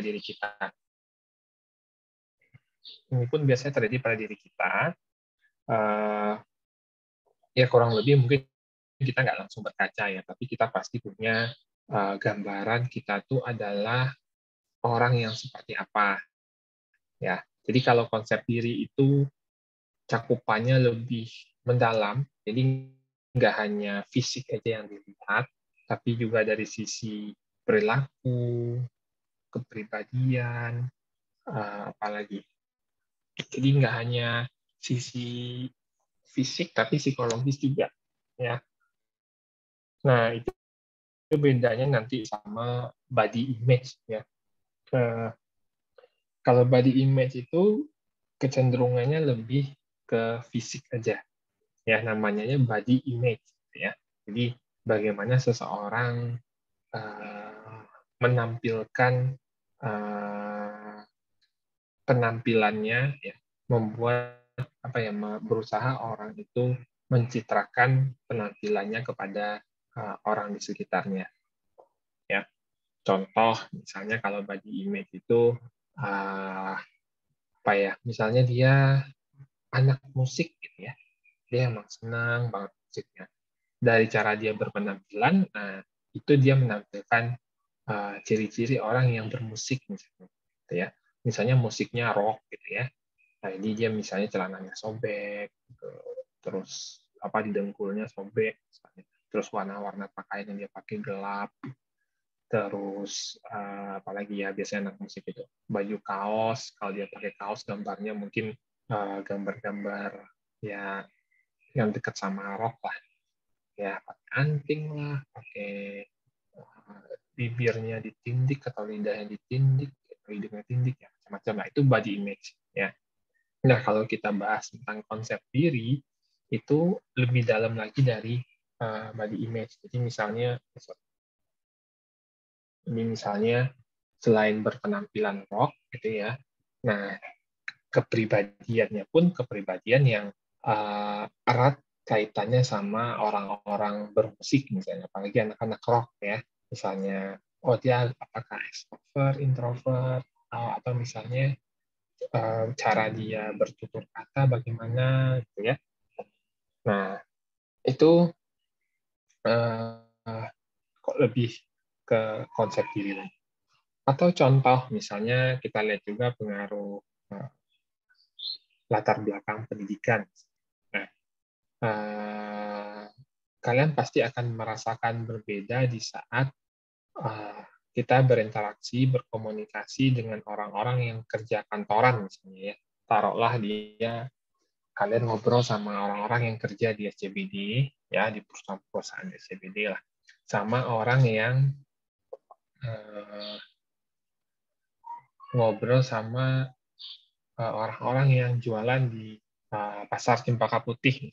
diri kita. Ini pun biasanya terjadi pada diri kita. Ya kurang lebih mungkin kita nggak langsung berkaca ya, tapi kita pasti punya gambaran kita tuh adalah orang yang seperti apa. Ya, jadi kalau konsep diri itu cakupannya lebih mendalam, jadi nggak hanya fisik aja yang dilihat, tapi juga dari sisi perilaku, kepribadian, apalagi. Jadi nggak hanya sisi fisik, tapi psikologis juga. Ya. Nah, itu bedanya nanti sama body image. Ya. Kalau body image itu kecenderungannya lebih ke fisik aja. Ya, namanya body image. Ya. Jadi, bagaimana seseorang menampilkan penampilannya, ya, membuat berusaha orang itu mencitrakan penampilannya kepada orang di sekitarnya. Ya, contoh misalnya kalau body image itu misalnya dia anak musik gitu ya, dia emang senang banget musiknya. Dari cara dia berpenampilan, nah itu dia menampilkan ciri-ciri orang yang bermusik misalnya, gitu ya. Misalnya musiknya rock gitu ya. Nah, ini dia misalnya celananya sobek, gitu. Terus di dengkulnya sobek, misalnya. Terus warna-warna pakaian yang dia pakai gelap, terus apalagi ya biasanya anak musik itu baju kaos, kalau dia pakai kaos gambarnya mungkin gambar-gambar ya yang dekat sama rock lah, ya pakai anting lah, pakai bibirnya ditindik atau lidahnya ditindik, hidungnya tindik ya macam-macam lah, itu body image ya. Nah, kalau kita bahas tentang konsep diri, itu lebih dalam lagi dari body image. Jadi misalnya selain berpenampilan rock gitu ya, nah kepribadiannya pun kepribadian yang erat kaitannya sama orang-orang bermusik misalnya, apalagi anak-anak rock ya, misalnya dia apakah extrovert, introvert, atau misalnya cara dia bertutur kata bagaimana gitu ya. Nah, itu kok lebih ke konsep diri lagi. Atau contoh misalnya kita lihat juga pengaruh latar belakang pendidikan. Nah, kalian pasti akan merasakan berbeda di saat kita berinteraksi, berkomunikasi dengan orang-orang yang kerja kantoran misalnya ya. Taruhlah kalian ngobrol sama orang-orang yang kerja di SCBD, ya di perusahaan-perusahaan SCBD lah, sama orang yang ngobrol sama orang-orang yang jualan di pasar Cempaka Putih.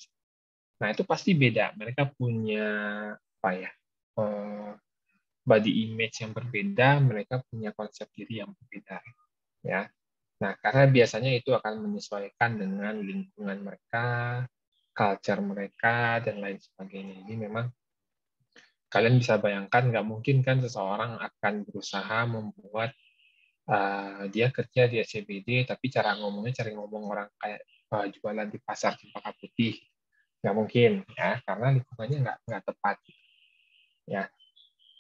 Nah, itu pasti beda. Mereka punya body image yang berbeda, mereka punya konsep diri yang berbeda. Ya. Nah, karena biasanya itu akan menyesuaikan dengan lingkungan mereka, culture mereka, dan lain sebagainya. Jadi memang kalian bisa bayangkan, nggak mungkin kan seseorang akan berusaha membuat dia kerja di SCBD, tapi cara ngomong orang kayak jualan di pasar Cempaka Putih. Nggak mungkin, ya, karena lingkungannya nggak tepat. Ya.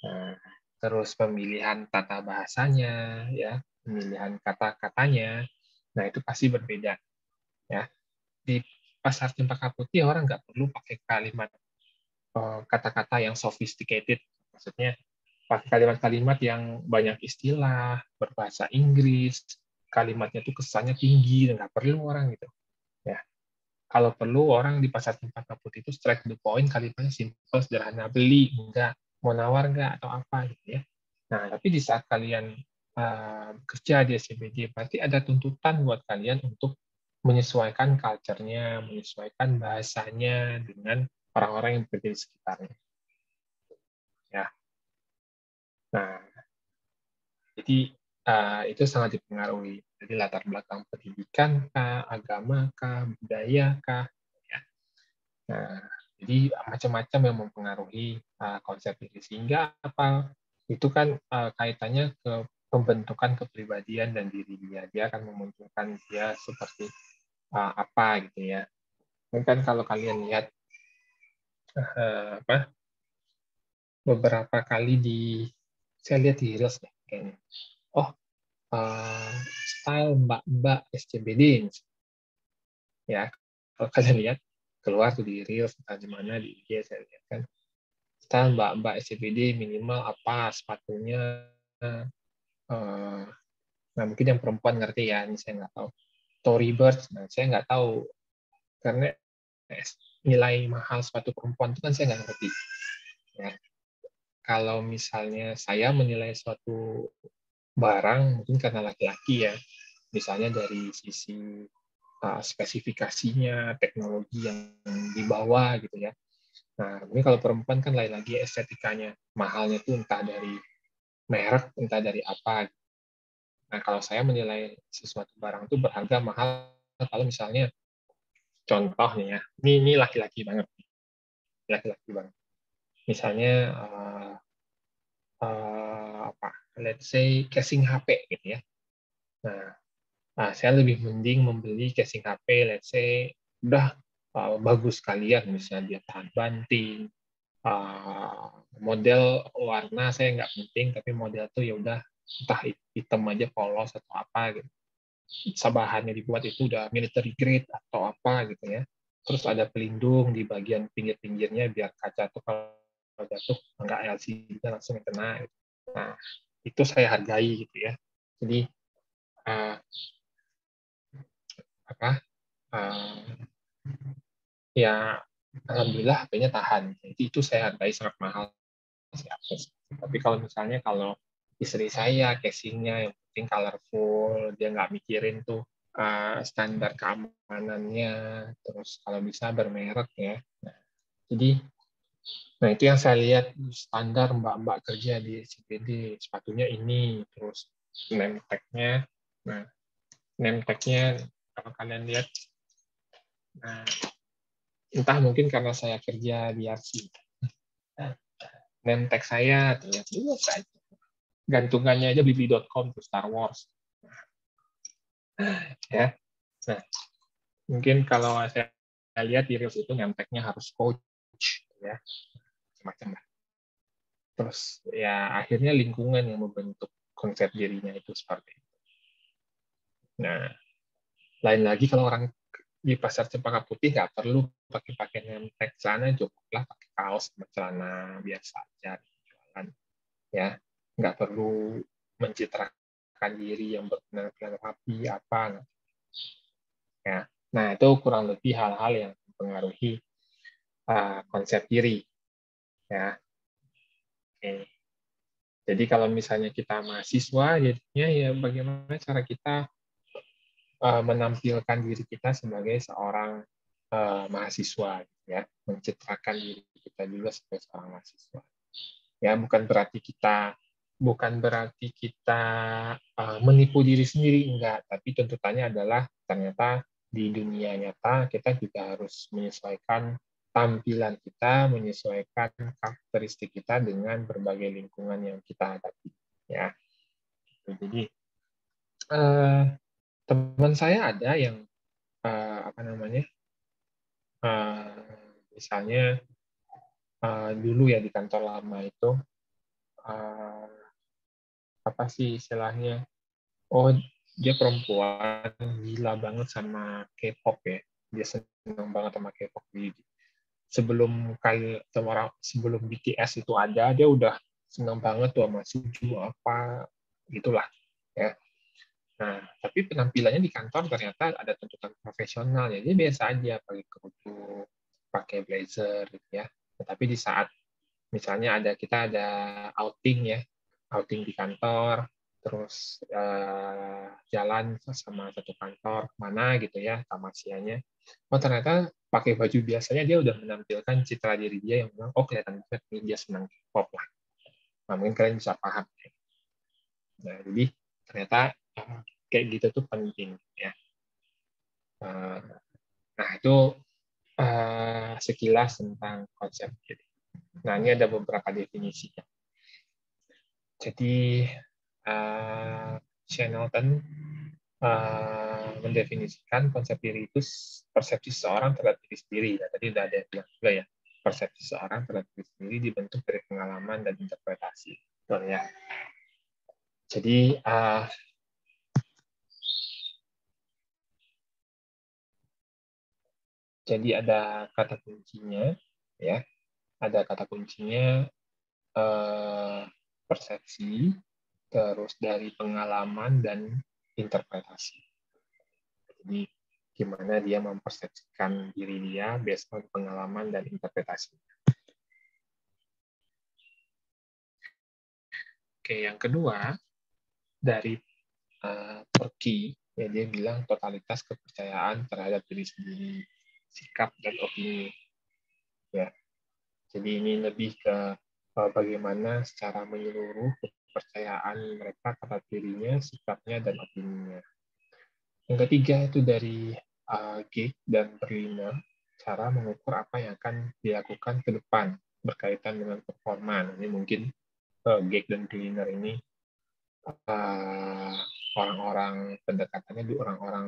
Nah, terus pemilihan tata bahasanya, ya, pemilihan kata-katanya, nah itu pasti berbeda. Ya. Di pasar Cempaka Putih orang nggak perlu pakai kata-kata yang sophisticated, maksudnya pakai kalimat-kalimat yang banyak istilah, berbahasa Inggris, kalimatnya tuh kesannya tinggi, dan nggak perlu orang gitu. Ya. Kalau perlu orang di pasar Cempaka Putih itu straight to the point, kalimatnya simple, sederhana, beli, enggak, mau nawar enggak, atau apa gitu ya. Nah, tapi di saat kalian kerja di SCBD, pasti ada tuntutan buat kalian untuk menyesuaikan culture-nya, menyesuaikan bahasanya dengan orang-orang yang bekerja di sekitarnya. Ya. Nah, jadi itu sangat dipengaruhi. Jadi latar belakang pendidikan kah, agama kah, budaya kah. Ya. Nah, jadi macam-macam yang mempengaruhi konsep diri. Sehingga apa? Itu kan kaitannya ke pembentukan kepribadian dan diri dia. Dia akan memunculkan dia seperti apa gitu ya. Mungkin kalau kalian lihat beberapa kali saya lihat di Reels deh kayaknya. Oh, style mbak-mbak SCBD ya. Kalau kalian lihat keluar tuh di Reels atau di mana di IG saya lihat kan style mbak-mbak SCBD minimal apa sepatunya. Nah mungkin yang perempuan ngerti ya, ini saya nggak tahu. Tory Burch, nah saya nggak tahu karena nilai mahal sepatu perempuan itu kan saya nggak ngerti. Ya. Kalau misalnya saya menilai suatu barang mungkin karena laki-laki ya, misalnya dari sisi spesifikasinya, teknologi yang dibawa gitu ya. Nah, ini kalau perempuan kan lain lagi estetikanya, mahalnya itu entah dari merek, entah dari apa. Nah, kalau saya menilai sesuatu barang itu berharga mahal, kalau misalnya contohnya ya, ini laki-laki banget, laki-laki banget. Misalnya apa? Let's say casing HP gitu ya. Nah, saya lebih mending membeli casing HP, let's say udah bagus sekalian, misalnya dia tahan banting, model warna saya nggak penting, tapi model tuh ya udah entah hitam aja polos atau apa gitu. Bahannya dibuat itu udah military grade atau apa gitu ya. Terus ada pelindung di bagian pinggir-pinggirnya biar kaca tuh kalau jatuh nggak LCD langsung kena. Gitu. Nah, itu saya hargai gitu ya. Jadi apa? Ya alhamdulillah HP-nya tahan. Jadi itu saya hargai sangat mahal. Tapi kalau misalnya kalau istri saya casingnya yang penting colorful, dia nggak mikirin tuh standar keamanannya, terus kalau bisa bermerek ya. Jadi, nah itu yang saya lihat standar mbak-mbak kerja di CPD, sepatunya ini, terus name tag-nya. Nah, name tag-nya kalau kalian lihat, nah, entah mungkin karena saya kerja di RC, name tag saya terlihat gantungannya aja blibli.com tuh Star Wars ya. Nah, mungkin kalau saya lihat di Reels itu name tag-nya harus coach ya, semacam lah. Terus ya akhirnya lingkungan yang membentuk konsep dirinya itu seperti itu. Nah, lain lagi kalau orang di pasar Cempaka Putih nggak perlu pakai name tag, celana cukuplah pakai kaos sama celana biasa aja jualan ya, nggak perlu mencitrakan diri yang berpenampilan rapi apa ya. Nah itu kurang lebih hal-hal yang mempengaruhi konsep diri ya. Oke. Jadi kalau misalnya kita mahasiswa jadinya ya bagaimana cara kita menampilkan diri kita sebagai seorang mahasiswa ya, mencitrakan diri kita juga sebagai seorang mahasiswa. Ya, bukan berarti kita menipu diri sendiri, enggak, tapi tuntutannya adalah ternyata di dunia nyata kita juga harus menyesuaikan tampilan kita, menyesuaikan karakteristik kita dengan berbagai lingkungan yang kita hadapi ya. Jadi teman saya ada yang apa namanya, misalnya dulu ya di kantor lama itu apa sih istilahnya, oh dia perempuan gila banget sama K-pop ya, dia seneng banget sama K-pop. Sebelum BTS itu ada, dia udah seneng banget tuh sama Suju apa gitulah ya. Nah, tapi penampilannya di kantor ternyata ada tuntutan profesional ya. Dia biasa aja pakai kerudung, pakai blazer gitu ya. Tetapi di saat misalnya kita ada outing ya, outing di kantor, terus jalan sama satu kantor mana gitu ya, tamat siangnya. Oh ternyata pakai baju biasanya dia udah menampilkan citra diri dia yang memang oh kelihatan banget nih dia senang K-pop lah. Nah, mungkin kalian bisa paham. Nah, jadi ternyata kayak gitu tuh penting ya. Nah, itu sekilas tentang konsep diri. Nah, ini ada beberapa definisinya. Jadi Shenelton mendefinisikan konsep diri itu persepsi seseorang terhadap diri sendiri. Ya, tadi udah ada yang bilang juga ya, persepsi seseorang terhadap diri sendiri dibentuk dari pengalaman dan interpretasi. Betul ya. Jadi ada kata kuncinya, ya, ada kata kuncinya persepsi, terus dari pengalaman dan interpretasi. Jadi gimana dia mempersepsikan diri dia based on pengalaman dan interpretasi. Oke, yang kedua dari Turki, ya dia bilang totalitas kepercayaan terhadap diri sendiri, sikap dan opini. Ya, jadi ini lebih ke bagaimana secara menyeluruh kepercayaan mereka terhadap dirinya, sikapnya dan opininya. Yang ketiga itu dari Gage dan Berliner, cara mengukur apa yang akan dilakukan ke depan berkaitan dengan performa. Ini mungkin Gage dan Berliner ini orang-orang pendekatannya di orang-orang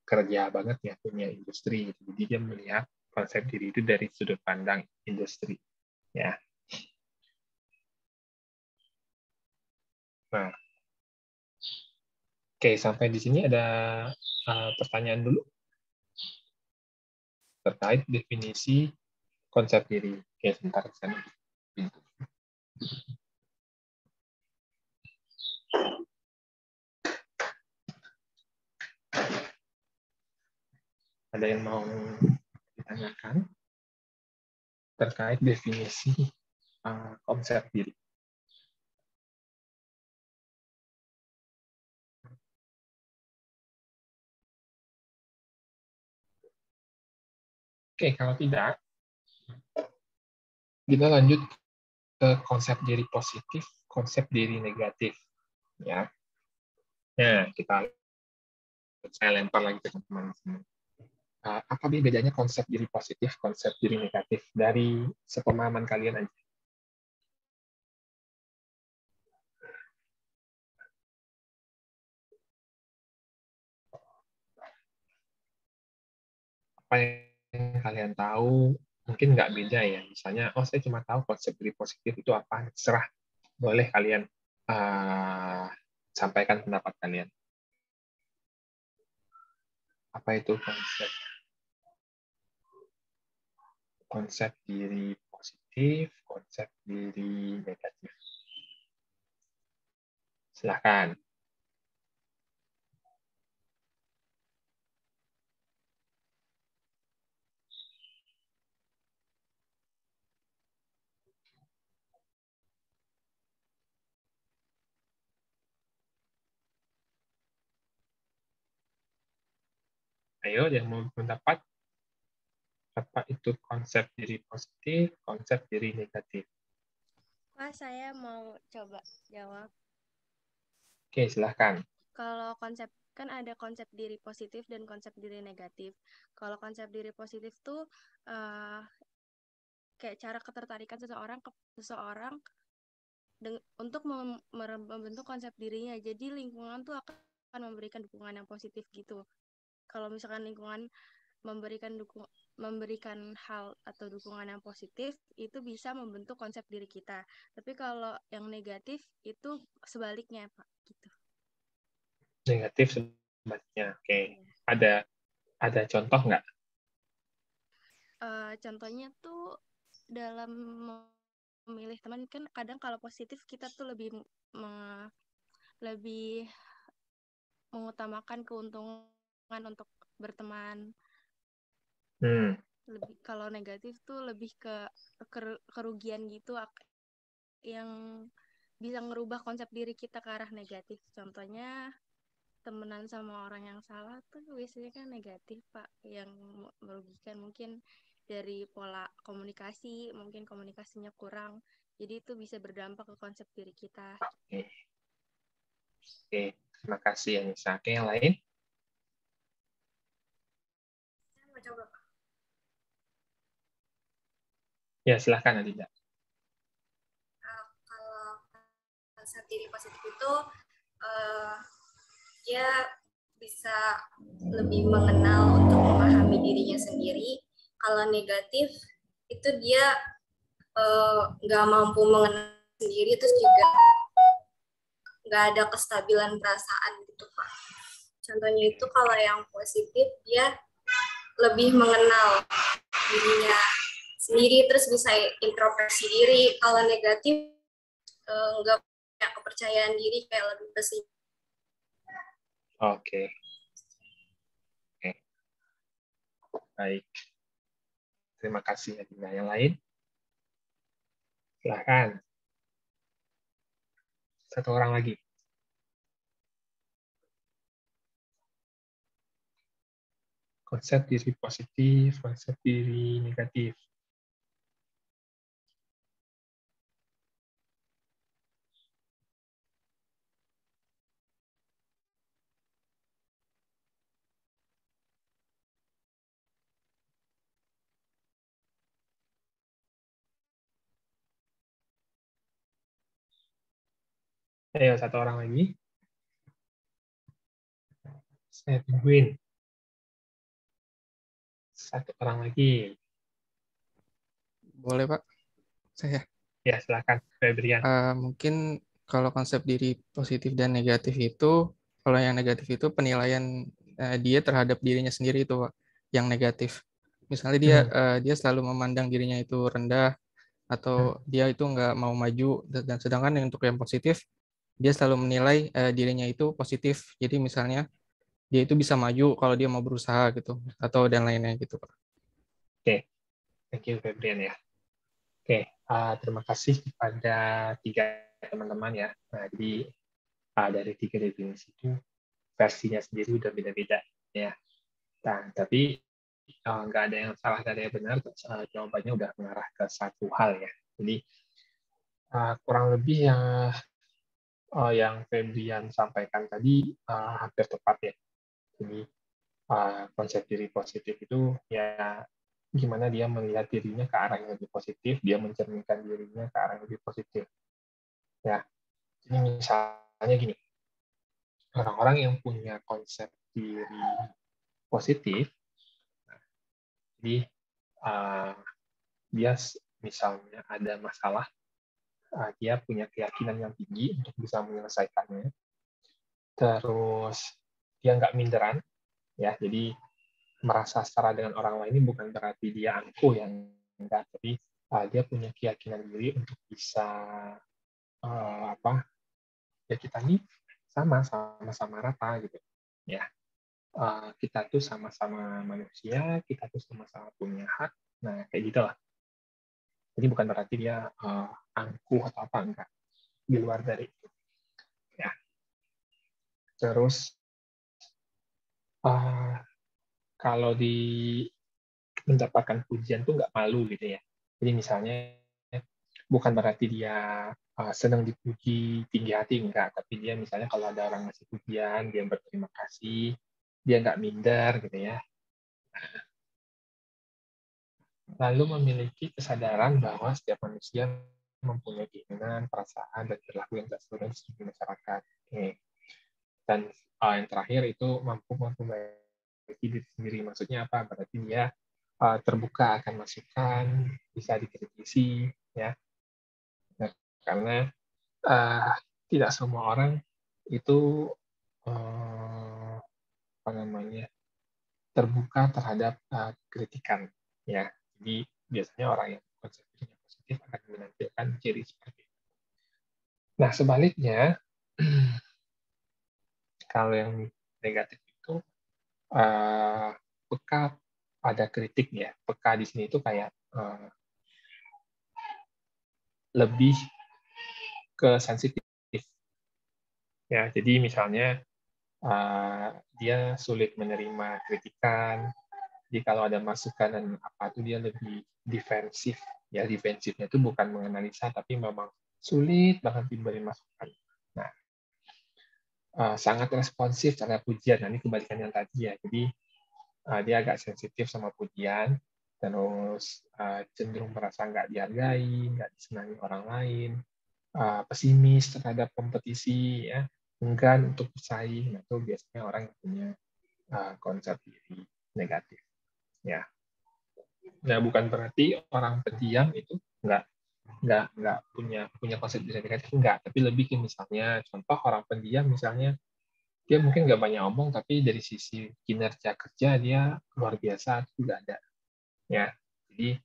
kerja banget ya, punya industri. Jadi dia melihat konsep diri itu dari sudut pandang industri. Ya. Nah, oke, sampai di sini ada pertanyaan dulu terkait definisi konsep diri. Oke, sebentar saya pintu. Ada yang mau ditanyakan terkait definisi konsep diri? Oke, kalau tidak, kita lanjut ke konsep diri positif, konsep diri negatif. Ya, nah saya lempar lagi ke teman-teman. Apa bedanya konsep diri positif, konsep diri negatif dari sepemahaman kalian aja? Apa yang kalian tahu mungkin nggak beda ya. Misalnya, oh saya cuma tahu konsep diri positif itu apa, serah. Boleh kalian sampaikan pendapat kalian. Apa itu konsep diri positif, konsep diri negatif? Silahkan. Ayo, yang mau pendapat, apa itu konsep diri positif, konsep diri negatif? Pak, saya mau coba jawab. Oke, silahkan. Kalau konsep kan ada konsep diri positif dan konsep diri negatif. Kalau konsep diri positif tuh uh, kayak cara ketertarikan seseorang untuk membentuk konsep dirinya. Jadi lingkungan tuh akan memberikan dukungan yang positif gitu. Kalau misalkan lingkungan memberikan hal atau dukungan yang positif, itu bisa membentuk konsep diri kita. Tapi kalau yang negatif itu sebaliknya, Pak, gitu. Negatif sebenarnya. Oke. Iya. Ada contoh nggak? Contohnya tuh dalam memilih teman kan kadang kalau positif kita tuh lebih mengutamakan keuntungan untuk berteman. Lebih kalau negatif tuh lebih ke kerugian gitu yang bisa ngerubah konsep diri kita ke arah negatif. Contohnya temenan sama orang yang salah tuh biasanya kan negatif, Pak, yang merugikan mungkin dari pola komunikasi, mungkin komunikasinya kurang. Jadi itu bisa berdampak ke konsep diri kita. Oke. Oke. Terima kasih, Anissa. Oke, yang lain? Saya mau coba, Pak. Ya, silahkan, Adinda. Kalau konsep diri positif itu dia bisa lebih mengenal untuk memahami dirinya sendiri. Kalau negatif itu dia nggak mampu mengenal sendiri, terus juga nggak ada kestabilan perasaan gitu Pak. Contohnya itu kalau yang positif dia lebih mengenal dirinya sendiri, terus bisa introspeksi diri. Kalau negatif nggak punya kepercayaan diri, kayak lebih bersih. Oke. Baik. Terima kasih Adina. Yang lain? Silahkan. Satu orang lagi. Konsep diri positif, konsep diri negatif. Ayo, satu orang lagi. Saya tungguin. Satu orang lagi. Boleh, Pak? Saya. Ya, silakan, Febrian. Mungkin kalau konsep diri positif dan negatif itu, kalau yang negatif itu penilaian dia terhadap dirinya sendiri itu, Pak, yang negatif. Misalnya dia selalu memandang dirinya itu rendah, atau dia itu nggak mau maju, dan sedangkan untuk yang positif, dia selalu menilai dirinya itu positif. Jadi misalnya dia itu bisa maju kalau dia mau berusaha gitu, atau dan lainnya gitu, Pak. Oke, thank you Febrian ya. Oke, terima kasih kepada tiga teman-teman ya. Nah, jadi dari tiga definisi itu versinya sendiri udah beda-beda ya. Nah, tapi nggak ada yang salah, nggak ada yang benar. Jawabannya udah mengarah ke satu hal ya. Jadi kurang lebih yang Febrian sampaikan tadi hampir tepat ya. Jadi konsep diri positif itu ya gimana dia melihat dirinya ke arah yang lebih positif, dia mencerminkan dirinya ke arah yang lebih positif. Ya, jadi misalnya gini, orang-orang yang punya konsep diri positif, jadi dia misalnya ada masalah, dia punya keyakinan yang tinggi untuk bisa menyelesaikannya. Terus dia nggak minderan, ya, jadi merasa setara dengan orang lain ini bukan berarti dia angkuh yang enggak, tapi dia punya keyakinan diri untuk bisa ya kita nih sama-sama rata gitu ya, kita tuh sama-sama manusia, kita tuh sama-sama punya hak, nah kayak gitulah. Jadi bukan berarti dia angkuh atau apa, enggak, di luar dari itu ya. Terus kalau mendapatkan pujian tuh nggak malu gitu ya. Jadi misalnya bukan berarti dia senang dipuji tinggi hati, enggak, tapi dia misalnya kalau ada orang ngasih pujian, dia berterima kasih, dia nggak minder gitu ya. Lalu memiliki kesadaran bahwa setiap manusia mempunyai keinginan, perasaan, dan perilaku yang tak sesuai di masyarakat. Dan yang terakhir itu mampu memperbaiki diri sendiri. Maksudnya apa? Berarti dia terbuka akan masukan, bisa dikritisi, ya. Nah, karena tidak semua orang itu terbuka terhadap kritikan, ya. Jadi biasanya orang yang konsepnya positif akan menampilkan ciri seperti itu. Nah, sebaliknya, kalau yang negatif itu peka pada kritik ya. Peka di sini itu kayak lebih ke sensitif. Ya, jadi misalnya dia sulit menerima kritikan. Jadi kalau ada masukan dan apa itu dia lebih defensif. Ya, defensifnya itu bukan menganalisa, tapi memang sulit banget diberi masukan. Nah, sangat responsif terhadap pujian. Nah, ini kebalikan yang tadi ya. Jadi dia agak sensitif sama pujian, terus cenderung merasa nggak dihargai, nggak disenangi orang lain. pesimis terhadap kompetisi, ya, enggan untuk bersaing. Nah, itu biasanya orang yang punya konsep diri negatif. Ya. Nah, bukan berarti orang pendiam itu nggak punya konsep diri negatif, enggak. Tapi lebih ke misalnya contoh orang pendiam misalnya dia mungkin nggak banyak omong, tapi dari sisi kinerja kerja dia luar biasa, itu juga ada. Ya, jadi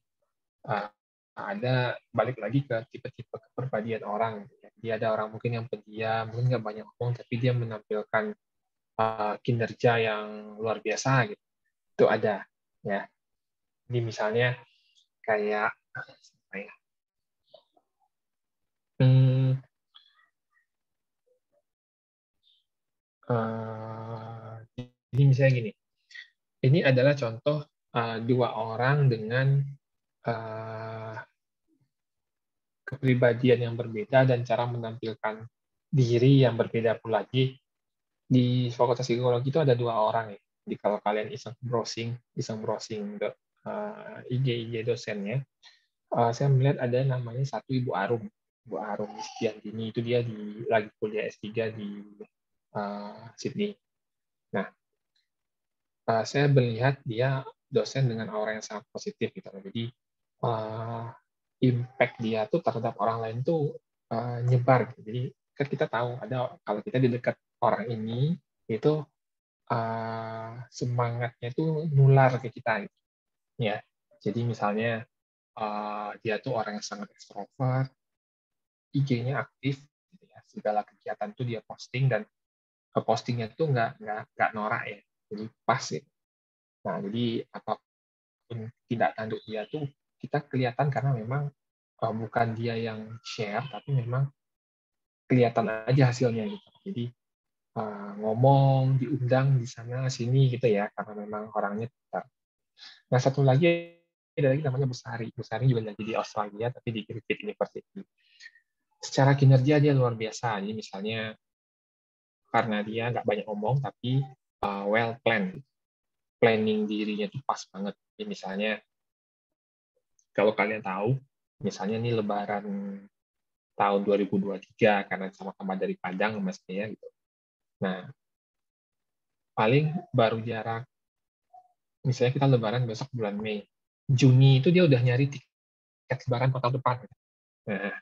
ada balik lagi ke tipe-tipe kepribadian orang. Jadi ada orang mungkin yang pendiam, mungkin nggak banyak omong, tapi dia menampilkan kinerja yang luar biasa gitu. Itu ada. Ya, ini misalnya kayak apa ya? Jadi misalnya gini. Ini adalah contoh dua orang dengan kepribadian yang berbeda dan cara menampilkan diri yang berbeda pula lagi. Di Fakultas Psikologi itu ada dua orang ya. Jadi kalau kalian iseng browsing IG dosennya, saya melihat ada namanya satu Ibu Arum. Ibu Arum Istiantini, itu dia lagi kuliah S3 di Sydney. Nah, saya melihat dia dosen dengan aura yang sangat positif gitu. Jadi impact dia tuh terhadap orang lain tuh nyebar gitu. Jadi kan kita tahu ada kalau kita di dekat orang ini itu semangatnya itu nular ke kita gitu. Ya. Jadi misalnya dia tuh orang yang sangat ekstrovert, IG-nya aktif gitu ya. Segala kegiatan tuh dia posting dan postingnya tuh nggak norak ya. Jadi pas gitu. Nah, jadi apapun tidak tanduk dia tuh kita kelihatan karena memang bukan dia yang share, tapi memang kelihatan aja hasilnya gitu. Jadi ngomong, diundang di sana sini gitu ya, karena memang orangnya pintar. Nah, satu lagi ada lagi namanya Busari. Busari juga lagi di Australia, tapi di Griffith University. Secara kinerja dia luar biasa. Jadi misalnya karena dia nggak banyak omong, tapi well planned. Planning dirinya itu pas banget. Jadi misalnya kalau kalian tahu, misalnya nih Lebaran tahun 2023 karena sama-sama dari Padang Mas ya gitu. Nah, paling baru jarak misalnya kita Lebaran besok bulan Mei. Juni itu dia udah nyari tiket Lebaran tahun depan. Nah,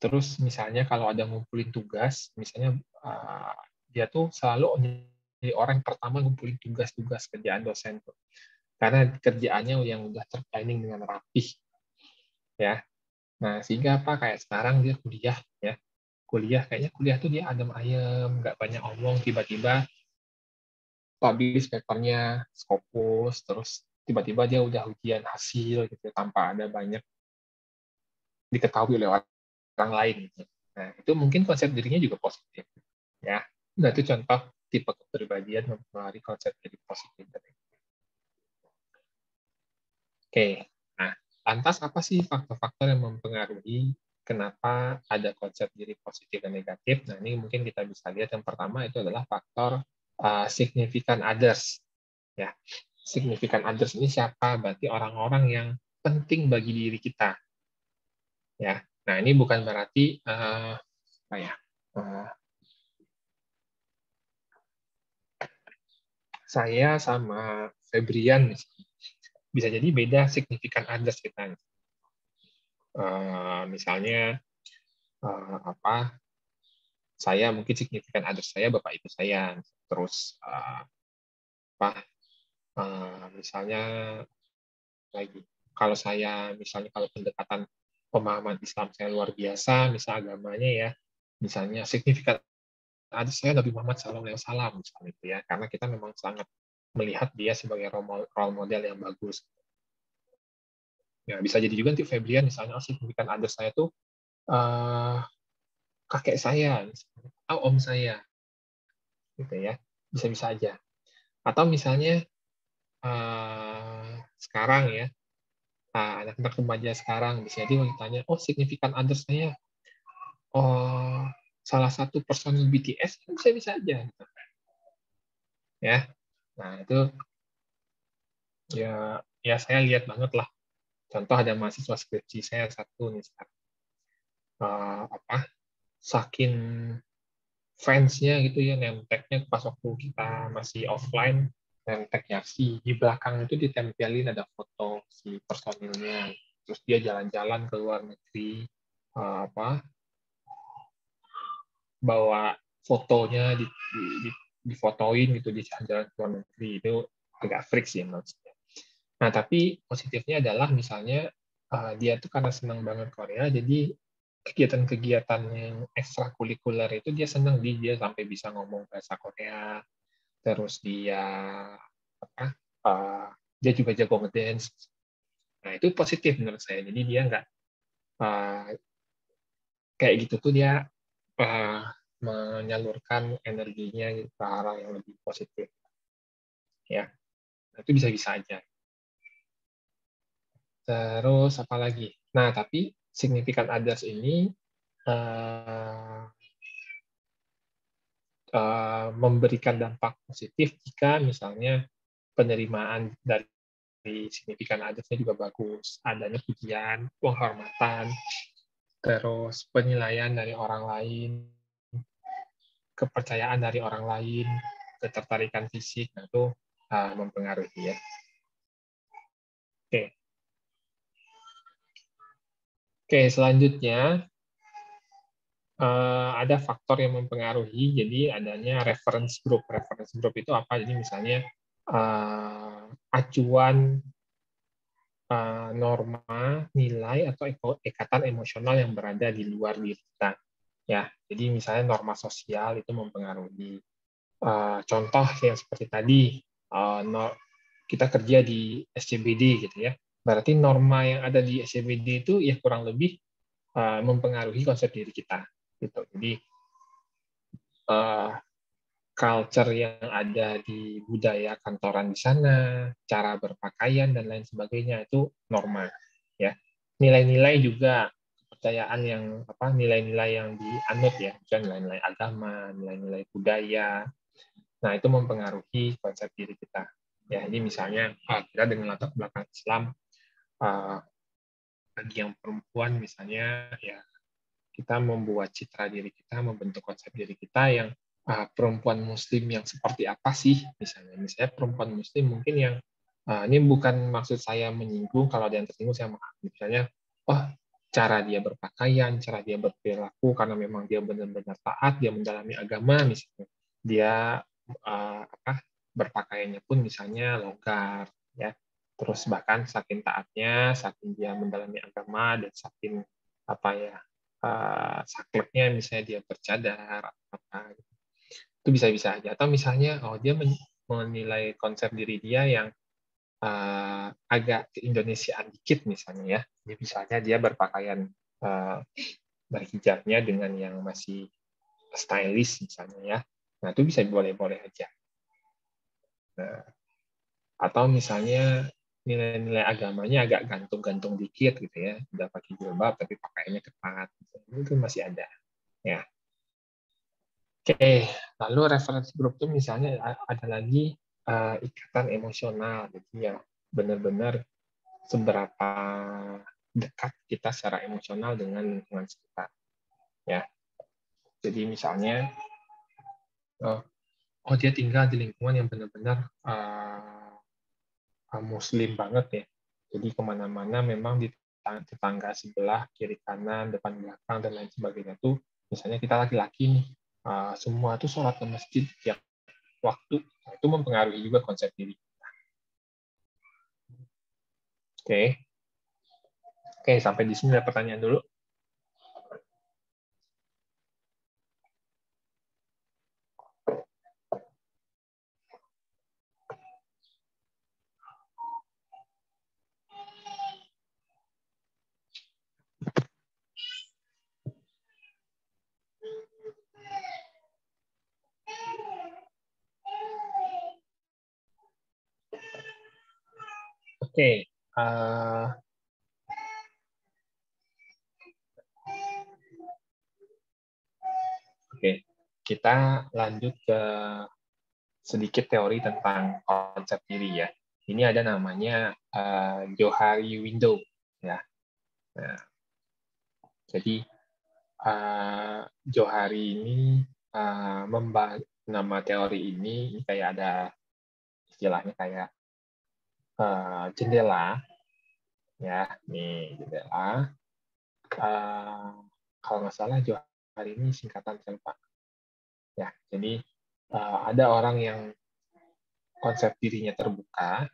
terus misalnya kalau ada ngumpulin tugas, misalnya dia tuh selalu jadi orang pertama ngumpulin tugas-tugas kerjaan dosen tuh. Karena kerjaannya yang udah terplanning dengan rapih. Ya. Nah, sehingga apa kayak sekarang dia kuliah ya. Kuliah tuh dia adem ayem, nggak banyak omong, tiba-tiba publish papernya, Scopus, terus tiba-tiba dia udah ujian hasil gitu tanpa ada banyak diketahui oleh orang lain. Gitu. Nah, itu mungkin konsep dirinya juga positif. Ya, nah itu contoh tipe kepribadian mempengaruhi konsep diri positif. Oke, nah lantas apa sih faktor-faktor yang mempengaruhi kenapa ada konsep diri positif dan negatif? Nah, ini mungkin kita bisa lihat yang pertama itu adalah faktor significant others. Ya, significant others ini siapa? Berarti orang-orang yang penting bagi diri kita. Ya, nah ini bukan berarti apa ya? Saya sama Febrian bisa jadi beda significant others kita. Misalnya apa? Saya mungkin significant others saya bapak ibu saya. Terus apa? Misalnya lagi kalau saya misalnya kalau pendekatan pemahaman Islam saya luar biasa, misal agamanya ya, misalnya signifikan ada saya Nabi Muhammad SAW misalnya itu ya, karena kita memang sangat melihat dia sebagai role model yang bagus. Ya, bisa jadi juga nanti Febrian misalnya signifikan ada saya tuh kakek saya, atau om saya, gitu ya, bisa-bisa aja. Atau misalnya sekarang ya, anak-anak remaja sekarang bisa jadi ditanya, oh signifikan others saya, oh salah satu personil BTS, bisa aja. Gitu. Ya, nah itu ya saya lihat banget lah. Contoh ada mahasiswa skripsi saya satu nih, apa saking fansnya gitu ya, nemteknya pas waktu kita masih offline, nemteknya si di belakang itu ditempelin ada foto si personilnya, terus dia jalan-jalan ke luar negeri, bawa fotonya difotoin gitu di jalan-jalan ke luar negeri, itu agak freak sih maksudnya. Nah tapi positifnya adalah misalnya dia tuh karena senang banget Korea, jadi kegiatan-kegiatan yang ekstrakurikuler itu dia senang, dia sampai bisa ngomong bahasa Korea, terus dia dia juga jago ngedance. Nah itu positif menurut saya, jadi dia nggak kayak gitu tuh, dia menyalurkan energinya ke arah yang lebih positif ya. Nah, itu bisa-bisa aja. Terus apa lagi? Nah tapi significant others ini memberikan dampak positif jika misalnya penerimaan dari significant others-nya juga bagus, adanya pujian, penghormatan, terus penilaian dari orang lain, kepercayaan dari orang lain, ketertarikan fisik, nah itu mempengaruhi ya. Oke, selanjutnya ada faktor yang mempengaruhi, jadi adanya reference group. Reference group itu apa? Jadi misalnya acuan norma, nilai, atau ikatan emosional yang berada di luar diri kita. Ya, jadi misalnya norma sosial itu mempengaruhi. Contoh yang seperti tadi, kita kerja di SCBD gitu ya. Berarti norma yang ada di SCBD itu ya kurang lebih mempengaruhi konsep diri kita. Gitu. Jadi culture yang ada di budaya kantoran di sana, cara berpakaian dan lain sebagainya itu norma. Ya, nilai-nilai juga, kepercayaan yang nilai-nilai yang dianut ya, bukan nilai-nilai agama, nilai-nilai budaya. Nah itu mempengaruhi konsep diri kita. Ya, jadi misalnya kita dengan latar belakang Islam, bagi yang perempuan misalnya ya kita membuat citra diri kita, membentuk konsep diri kita yang perempuan Muslim yang seperti apa sih misalnya. Misalnya perempuan Muslim mungkin yang ini bukan maksud saya menyinggung, kalau ada yang tersinggung saya maaf. Misalnya, cara dia berpakaian, cara dia berperilaku karena memang dia benar-benar taat, dia mendalami agama misalnya. Dia berpakaiannya pun misalnya longgar ya. Terus bahkan saking taatnya, saking dia mendalami agama dan saking sakleknya misalnya dia bercadar itu bisa-bisa aja. Atau misalnya dia menilai konsep diri dia yang agak keindonesiaan dikit misalnya ya. Jadi misalnya dia berpakaian berhijabnya dengan yang masih stylish misalnya ya. Nah itu bisa boleh-boleh aja. Nah, atau misalnya nilai-nilai agamanya agak gantung-gantung dikit gitu ya, udah pakai jilbab tapi pakaiannya ketat, itu masih ada ya. Oke, lalu referensi grup itu misalnya ada lagi ikatan emosional, jadi ya benar-benar seberapa dekat kita secara emosional dengan lingkungan sekitar ya. Jadi misalnya dia tinggal di lingkungan yang benar-benar Muslim banget ya. Jadi kemana-mana memang di tetangga sebelah, kiri kanan, depan belakang dan lain sebagainya tuh, misalnya kita laki-laki nih, semua tuh sholat ke masjid tiap waktu, itu mempengaruhi juga konsep diri. Oke, sampai di sini ada pertanyaan dulu. Oke, kita lanjut ke sedikit teori tentang konsep diri ya. Ini ada namanya Johari Window ya. Nah, jadi Johari ini nama teori ini kayak ada istilahnya kayak jendela, ya, nih jendela. Kalau nggak salah Johari ini singkatan saya lupa. Ya, jadi ada orang yang konsep dirinya terbuka,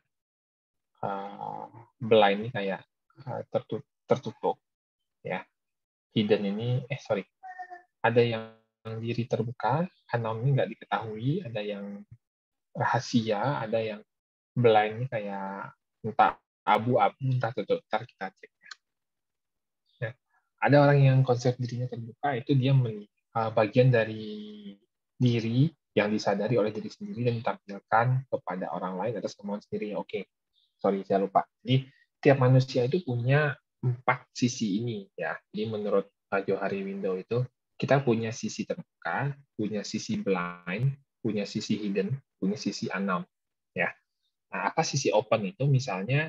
blind ini kayak tertutup, ya. Hidden ini, ada yang diri terbuka, unknown ini nggak diketahui, ada yang rahasia, ada yang blind ini kayak entah abu-abu, entah tutup, ntar kita cek. Ya. Ada orang yang konsep dirinya terbuka, itu dia bagian dari diri yang disadari oleh diri sendiri dan ditampilkan kepada orang lain atas kemauan sendiri. Oke, sorry saya lupa. Jadi tiap manusia itu punya 4 sisi ini, ya. Jadi menurut Johari Window itu kita punya sisi terbuka, punya sisi blind, punya sisi hidden, punya sisi unknown, ya. Nah, apa sisi open itu? Misalnya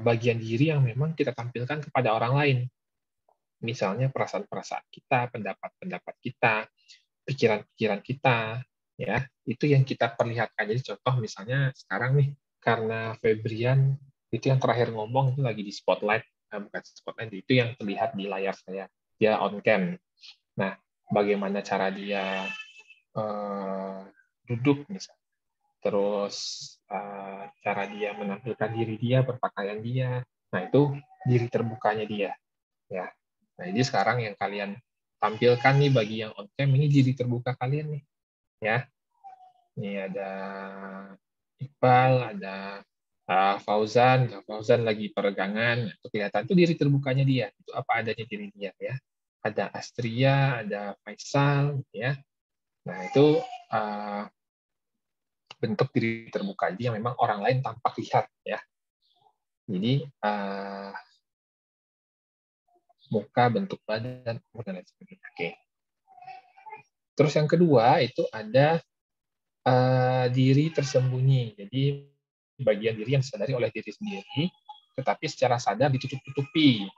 bagian diri yang memang kita tampilkan kepada orang lain. Misalnya perasaan-perasaan kita, pendapat-pendapat kita, pikiran-pikiran kita, ya, itu yang kita perlihatkan. Jadi contoh misalnya sekarang nih, karena Febrian itu yang terakhir ngomong itu lagi di spotlight, bukan spotlight, itu yang terlihat di layar saya, dia on cam. Nah, bagaimana cara dia duduk misalnya, terus cara dia menampilkan diri dia, berpakaian dia, nah itu diri terbukanya dia, ya. Nah, jadi sekarang yang kalian tampilkan nih bagi yang on cam ini diri terbuka kalian nih, ya. Ini ada Iqbal, ada Fauzan lagi peregangan, itu kelihatan itu diri terbukanya dia, itu apa adanya diri dia, ya. Ada Astria, ada Faisal, ya. Nah, itu bentuk diri terbuka dia yang memang orang lain tampak lihat, ya. Jadi muka, bentuk badan, dan lain sebagainya. Oke. Terus yang kedua itu ada diri tersembunyi. Jadi bagian diri yang disadari oleh diri sendiri, tetapi secara sadar ditutup-tutupi,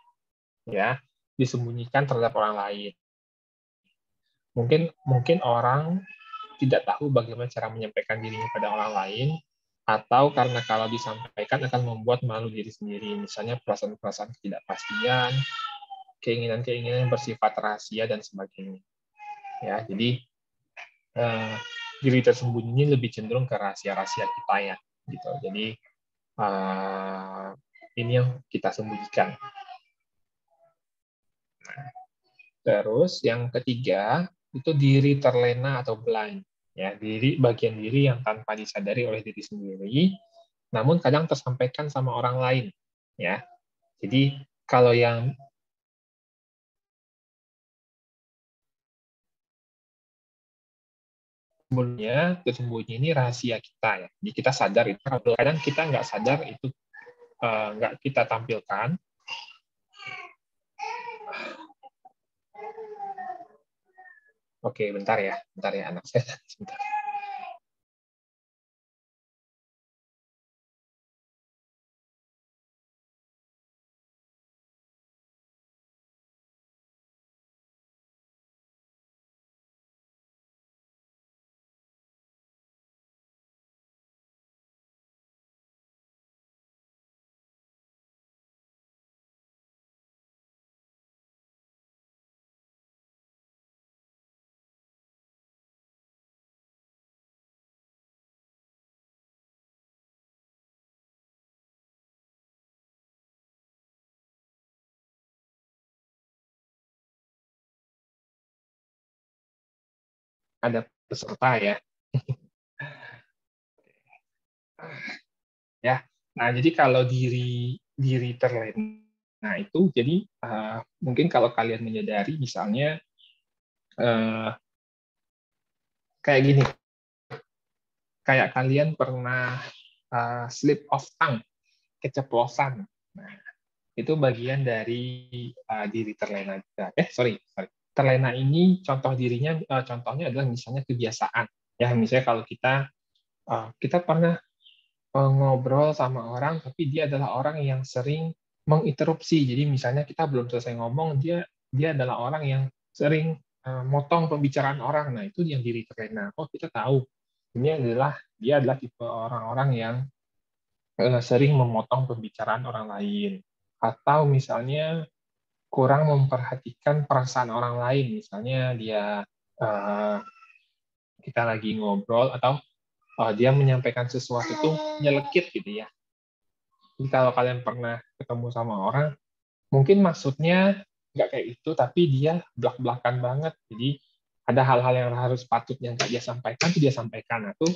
ya, disembunyikan terhadap orang lain. Mungkin orang tidak tahu bagaimana cara menyampaikan dirinya pada orang lain, atau karena kalau disampaikan akan membuat malu diri sendiri. Misalnya perasaan-perasaan ketidakpastian, keinginan-keinginan yang bersifat rahasia dan sebagainya. Ya, jadi diri tersembunyi ini lebih cenderung ke rahasia-rahasia kita, ya, gitu. Jadi ini yang kita sembunyikan. Nah, terus yang ketiga itu diri terlena atau blind, ya, bagian diri yang tanpa disadari oleh diri sendiri, namun kadang tersampaikan sama orang lain, ya. Jadi kalau yang tersembunyi ini rahasia kita, ya. Jadi kita sadar itu, kadang kita nggak sadar itu nggak kita tampilkan. Oke, bentar ya anak saya. Sebentar. Ada peserta, ya. Ya. Nah, jadi kalau diri terlena itu, jadi mungkin kalau kalian menyadari misalnya kayak gini, kayak kalian pernah slip of tongue, keceplosan. Nah, itu bagian dari diri terlena juga. Terlena ini contohnya adalah misalnya kebiasaan. Ya, misalnya kalau kita pernah ngobrol sama orang, tapi dia adalah orang yang sering menginterupsi. Jadi misalnya kita belum selesai ngomong, dia dia adalah orang yang sering motong pembicaraan orang. Nah, itu yang diri terlena. Oh, kita tahu dia adalah tipe orang-orang yang sering memotong pembicaraan orang lain. Atau misalnya kurang memperhatikan perasaan orang lain. Misalnya kita lagi ngobrol atau dia menyampaikan sesuatu itu nyelekit gitu ya. Jadi kalau kalian pernah ketemu sama orang, mungkin maksudnya nggak kayak itu, tapi dia belak-belakan banget. Jadi ada hal-hal yang harus patutnya nggak dia sampaikan, itu dia sampaikan. Nah, tuh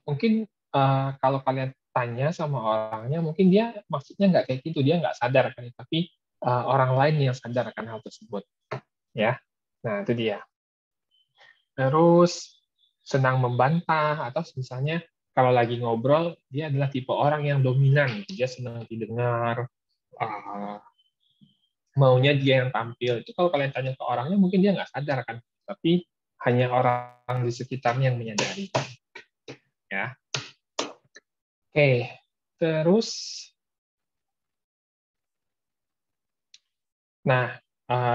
mungkin kalau kalian tanya sama orangnya, mungkin dia maksudnya nggak kayak gitu, dia nggak sadar kan, tapi orang lain yang sadar akan hal tersebut. Ya, nah itu dia. Terus senang membantah, atau misalnya kalau lagi ngobrol, dia adalah tipe orang yang dominan. Dia senang didengar, maunya dia yang tampil. Itu kalau kalian tanya ke orangnya, mungkin dia nggak sadar kan, tapi hanya orang di sekitarnya yang menyadari. Ya, oke. Terus, nah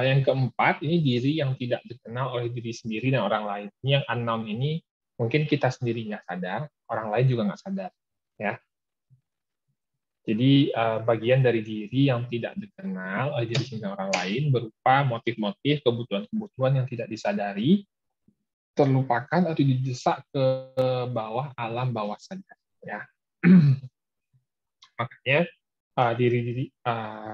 yang keempat ini diri yang tidak dikenal oleh diri sendiri dan orang lain. Ini yang unknown ini mungkin kita sendiri nggak sadar, orang lain juga nggak sadar. Ya. Jadi bagian dari diri yang tidak dikenal oleh diri sendiri orang lain berupa motif-motif, kebutuhan-kebutuhan yang tidak disadari, terlupakan atau didesak ke bawah alam bawah sadar. Ya. Makanya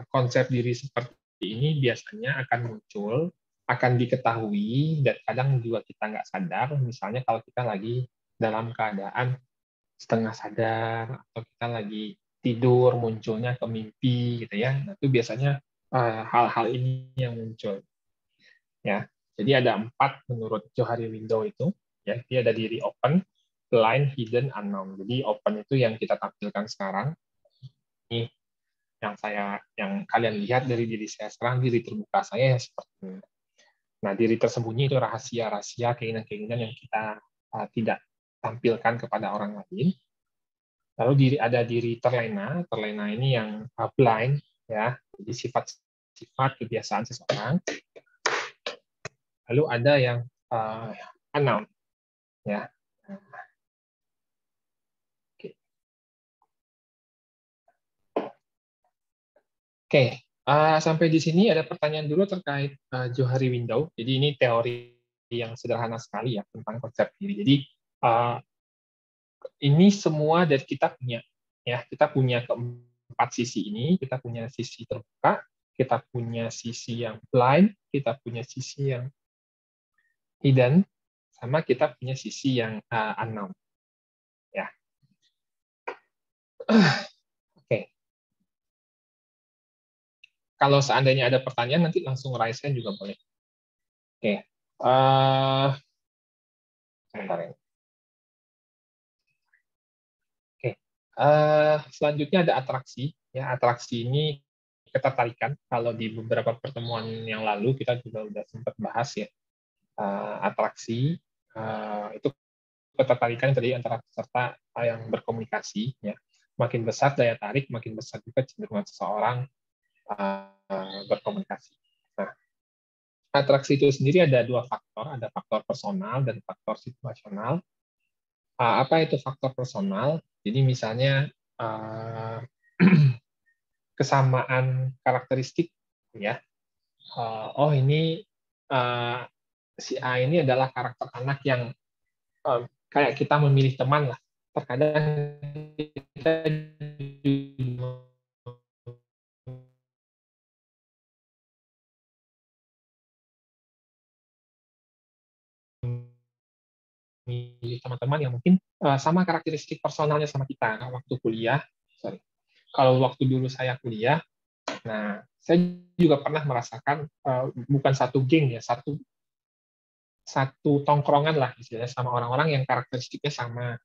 konsep diri seperti ini biasanya akan muncul, akan diketahui, dan kadang juga kita nggak sadar. Misalnya kalau kita lagi dalam keadaan setengah sadar, atau kita lagi tidur, munculnya ke mimpi gitu ya. Nah, itu biasanya hal-hal ini yang muncul. Ya, jadi ada 4 menurut Johari Window itu. Ya, dia ada diri open, blind, hidden, unknown. Jadi open itu yang kita tampilkan sekarang. Ini yang kalian lihat dari diri saya sekarang, diri terbuka saya ya seperti ini. Nah, diri tersembunyi itu rahasia-rahasia, keinginan-keinginan yang kita tidak tampilkan kepada orang lain. Lalu ada diri terlena. Terlena ini yang blind, ya. Jadi sifat-sifat kebiasaan seseorang. Lalu ada yang unknown, ya. Oke. Sampai di sini ada pertanyaan dulu terkait Johari Window. Jadi ini teori yang sederhana sekali ya tentang konsep diri. Jadi ini semua dari kita punya, ya. Kita punya keempat sisi ini. Kita punya sisi terbuka, kita punya sisi yang blind, kita punya sisi yang hidden, sama kita punya sisi yang unknown. Ya. Oke. Kalau seandainya ada pertanyaan, nanti langsung raise hand juga boleh. Oke. Sebentar ya. Oke. Selanjutnya ada atraksi. Ya, atraksi ini ketertarikan. Kalau di beberapa pertemuan yang lalu kita juga sudah sempat bahas ya. Atraksi itu ketertarikan tadi antara peserta yang berkomunikasi. Ya. Makin besar daya tarik, makin besar juga cenderungan seseorang berkomunikasi. Nah, atraksi itu sendiri ada 2 faktor, ada faktor personal dan faktor situasional. Apa itu faktor personal? Jadi misalnya kesamaan karakteristik, ya. Oh ini si A ini adalah karakter anak yang kayak kita memilih teman lah. Terkadang kita memilih teman-teman yang mungkin sama karakteristik personalnya sama kita. Waktu kuliah, kalau waktu dulu saya kuliah, nah saya juga pernah merasakan bukan satu geng ya, satu tongkrongan lah istilahnya sama orang-orang yang karakteristiknya sama,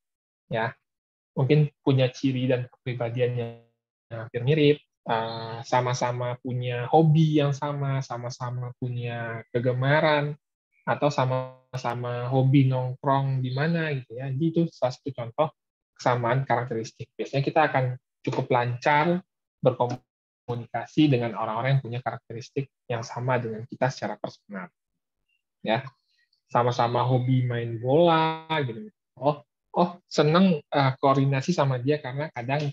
ya. Mungkin punya ciri dan kepribadian yang hampir mirip, sama-sama punya hobi yang sama-sama punya kegemaran, atau sama-sama hobi nongkrong di mana gitu ya. Jadi itu salah satu contoh kesamaan karakteristik. Biasanya kita akan cukup lancar berkomunikasi berkomunikasi dengan orang-orang yang punya karakteristik yang sama dengan kita secara personal. Ya, sama-sama hobi main bola gitu. Seneng koordinasi sama dia karena kadang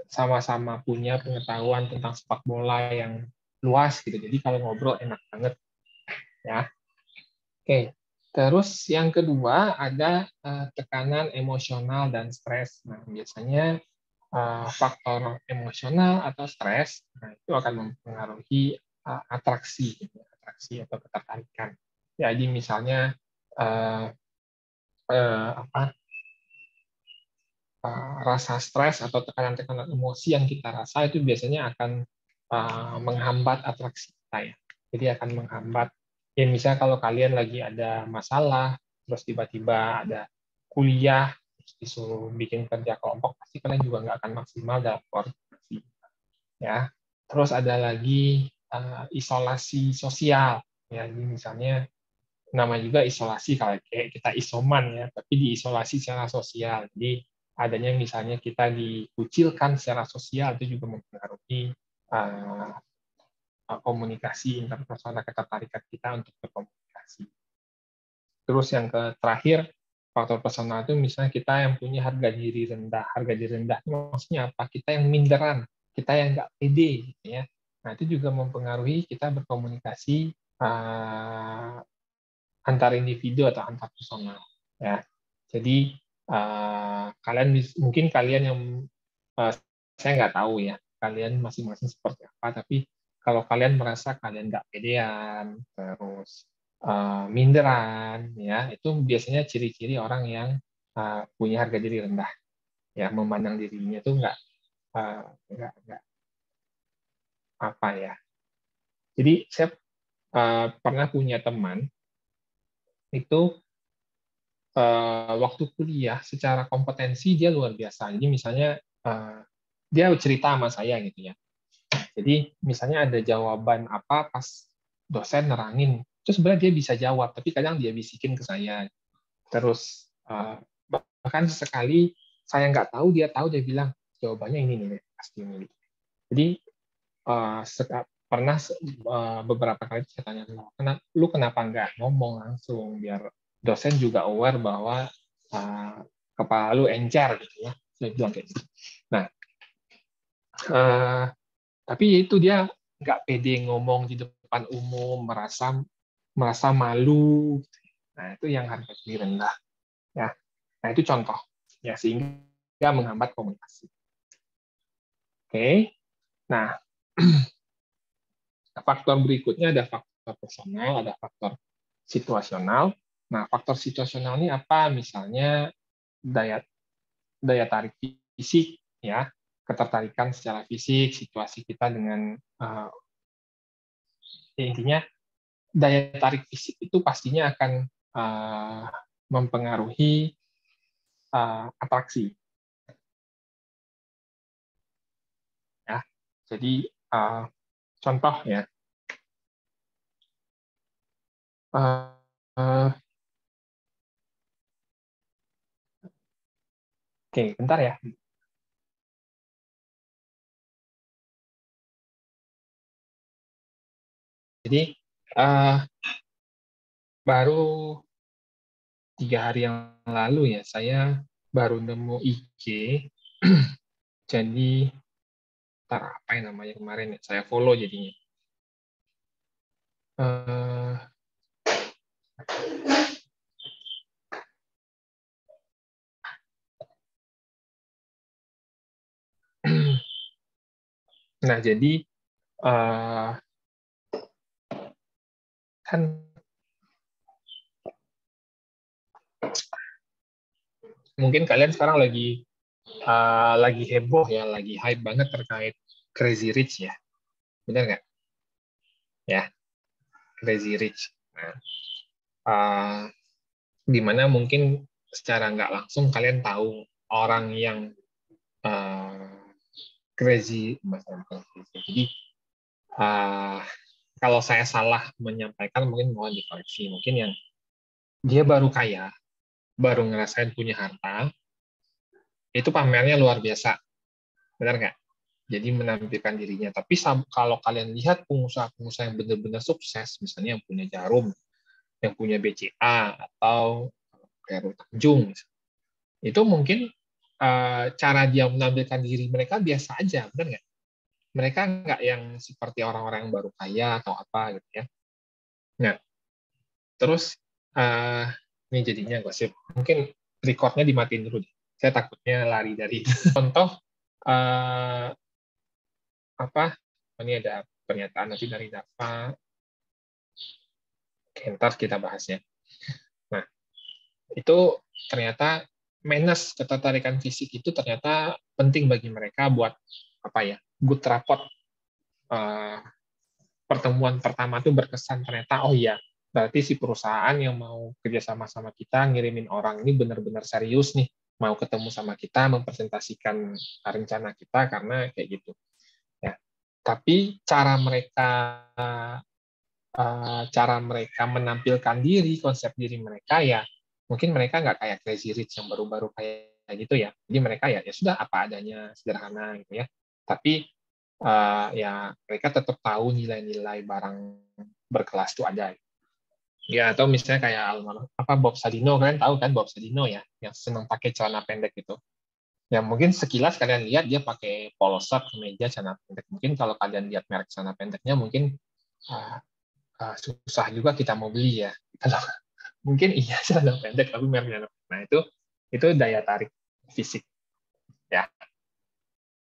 sama-sama punya pengetahuan tentang sepak bola yang luas gitu. Jadi kalau ngobrol enak banget ya. Oke. Terus yang kedua ada tekanan emosional dan stres. Nah, biasanya faktor emosional atau stres, nah itu akan mempengaruhi atraksi atau ketertarikan. Jadi misalnya rasa stres atau tekanan-tekanan emosi yang kita rasa itu biasanya akan menghambat atraksi kita ya. Jadi akan menghambat. Ya misalnya kalau kalian lagi ada masalah, terus tiba-tiba ada kuliah, terus disuruh bikin kerja kelompok, pasti kalian juga nggak akan maksimal dalam koordinasi. Ya. Terus ada lagi isolasi sosial. Ya, jadi misalnya nama juga isolasi kalau kayak kita isoman ya, tapi diisolasi secara sosial. Jadi adanya misalnya kita dikucilkan secara sosial itu juga mempengaruhi komunikasi interpersonal, ketertarikan kita untuk berkomunikasi. Terus yang terakhir, faktor personal itu misalnya kita yang punya harga diri rendah. Harga diri rendah itu maksudnya apa? Kita yang minderan, kita yang nggak pede, gitu ya. Nah itu juga mempengaruhi kita berkomunikasi antar individu atau antar personal. Ya, jadi mungkin kalian yang saya nggak tahu ya, kalian masing-masing seperti apa. Tapi kalau kalian merasa kalian nggak pedean, terus minderan, ya itu biasanya ciri-ciri orang yang punya harga diri rendah, ya memandang dirinya itu nggak apa ya. Jadi saya pernah punya teman itu waktu kuliah secara kompetensi dia luar biasa. Jadi misalnya dia cerita sama saya gitu ya. Jadi misalnya ada jawaban apa pas dosen nerangin, itu sebenarnya dia bisa jawab, tapi kadang dia bisikin ke saya. Terus bahkan sesekali saya nggak tahu, dia tahu, dia bilang jawabannya ini nih pasti ini. Jadi pernah beberapa kali saya tanya, lu kenapa nggak ngomong langsung biar dosen juga aware bahwa kepala lu encer gitu ya. Saya bilang kayak gitu. Nah, tapi itu dia nggak pede ngomong di depan umum, merasa malu. Nah, itu yang harga diri rendah. Ya. Nah, itu contoh. Ya, sehingga menghambat komunikasi. Oke. Nah, faktor berikutnya ada faktor personal, ada faktor situasional. Nah, faktor situasional ini apa? Misalnya daya tarik fisik, ya, ketertarikan secara fisik, situasi kita dengan intinya daya tarik fisik itu pastinya akan mempengaruhi atraksi. Ya, jadi contoh ya. Oke, bentar ya. Jadi baru 3 hari yang lalu ya, saya baru nemu IG. Jadi apa yang namanya kemarin ya, saya follow jadinya. Nah, jadi kan mungkin kalian sekarang lagi heboh ya, lagi hype banget terkait Crazy Rich ya, benar nggak? Ya, Crazy Rich. Nah, di mana mungkin secara nggak langsung kalian tahu orang yang crazy. Jadi kalau saya salah menyampaikan mungkin mohon dikoreksi. Mungkin yang dia baru kaya, baru ngerasain punya harta, itu pamernya luar biasa, benar nggak? Jadi menampilkan dirinya. Tapi kalau kalian lihat pengusaha-pengusaha yang benar-benar sukses, misalnya yang punya Jarum, yang punya BCA, atau Heru Tanjung, itu mungkin cara dia menampilkan diri mereka biasa aja, benar nggak? Mereka nggak yang seperti orang-orang yang baru kaya atau apa gitu ya. Nah, terus ini jadinya gosip. Mungkin recordnya dimatiin dulu deh. Saya takutnya lari dari contoh apa? Ini ada pernyataan nanti dari Dava. Oke, ntar kita bahasnya. Nah, itu ternyata minus ketertarikan fisik itu ternyata penting bagi mereka buat apa ya? Good rapport. Pertemuan pertama itu berkesan ternyata oh iya berarti si perusahaan yang mau kerjasama sama kita ngirimin orang ini benar-benar serius nih mau ketemu sama kita mempresentasikan rencana kita karena kayak gitu ya. Tapi cara mereka menampilkan diri, konsep diri mereka ya mungkin mereka nggak kayak Crazy Rich yang baru-baru kayak gitu ya. Jadi mereka ya sudah apa adanya, sederhana gitu ya. Tapi ya mereka tetap tahu nilai-nilai barang berkelas itu ada. Ya atau misalnya kayak Bob Sadino, kalian tahu kan Bob Sadino ya, yang senang pakai celana pendek gitu. Ya mungkin sekilas kalian lihat dia pakai polo shirt, kemeja, celana pendek. Mungkin kalau kalian lihat merek celana pendeknya mungkin susah juga kita mau beli ya. Kalau mungkin iya celana pendek tapi merek celana pendek. Nah itu daya tarik fisik ya.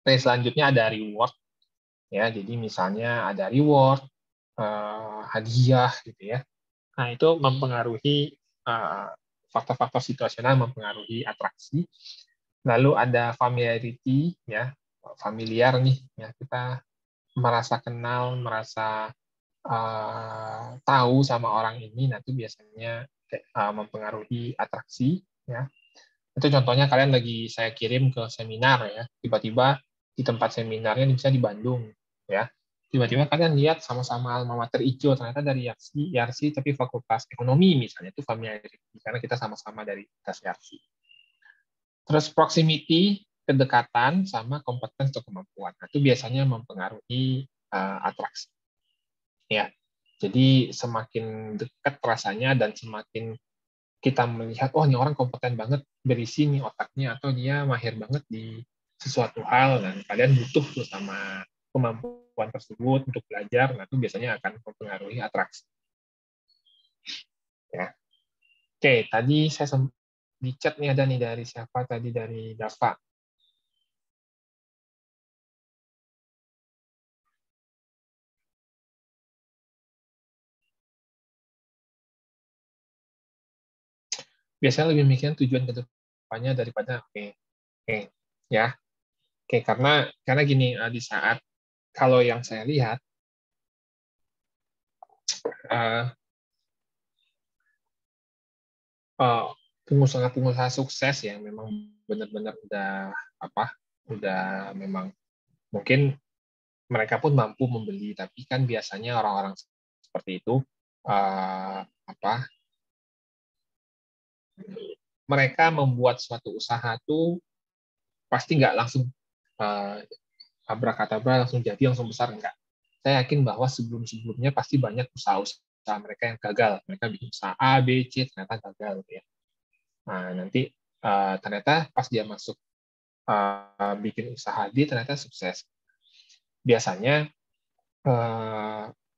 Nah selanjutnya ada reward. Ya, jadi misalnya ada reward, hadiah gitu ya. Nah, itu mempengaruhi faktor-faktor situasional mempengaruhi atraksi. Lalu ada familiarity ya, familiar nih ya, kita merasa kenal, merasa tahu sama orang ini, nah itu biasanya mempengaruhi atraksi ya. Itu contohnya kalian lagi saya kirim ke seminar ya, tiba-tiba di tempat seminarnya bisa di Bandung ya. Tiba-tiba kalian lihat sama-sama alma mater hijau, ternyata dari YARSI tapi Fakultas Ekonomi misalnya, itu familiarity karena kita sama-sama dari fakultas YARSI. Terus proximity, kedekatan sama kompeten atau kemampuan. Nah, itu biasanya mempengaruhi atraksi. Ya. Jadi semakin dekat rasanya dan semakin kita melihat, oh ini orang kompeten banget, berisi nih otaknya, atau dia mahir banget di sesuatu hal, dan kalian butuh tuh sama kemampuan tersebut untuk belajar, nah itu biasanya akan mempengaruhi atraksi. Ya. Oke, tadi saya di chat nih ada nih dari siapa tadi, dari Dava. Biasanya lebih mikirin tujuan ke depannya daripada oke ya. Oke, karena gini, di saat kalau yang saya lihat pengusaha-pengusaha sukses yang memang benar-benar udah memang mungkin mereka pun mampu membeli, tapi kan biasanya orang-orang seperti itu mereka membuat suatu usaha tuh pasti nggak langsung abrakadabra langsung jadi langsung besar, enggak. Saya yakin bahwa sebelum-sebelumnya pasti banyak usaha-usaha mereka yang gagal. Mereka bikin usaha A, B, C, ternyata gagal ya. Nah, nanti ternyata pas dia masuk bikin usaha D ternyata sukses. Biasanya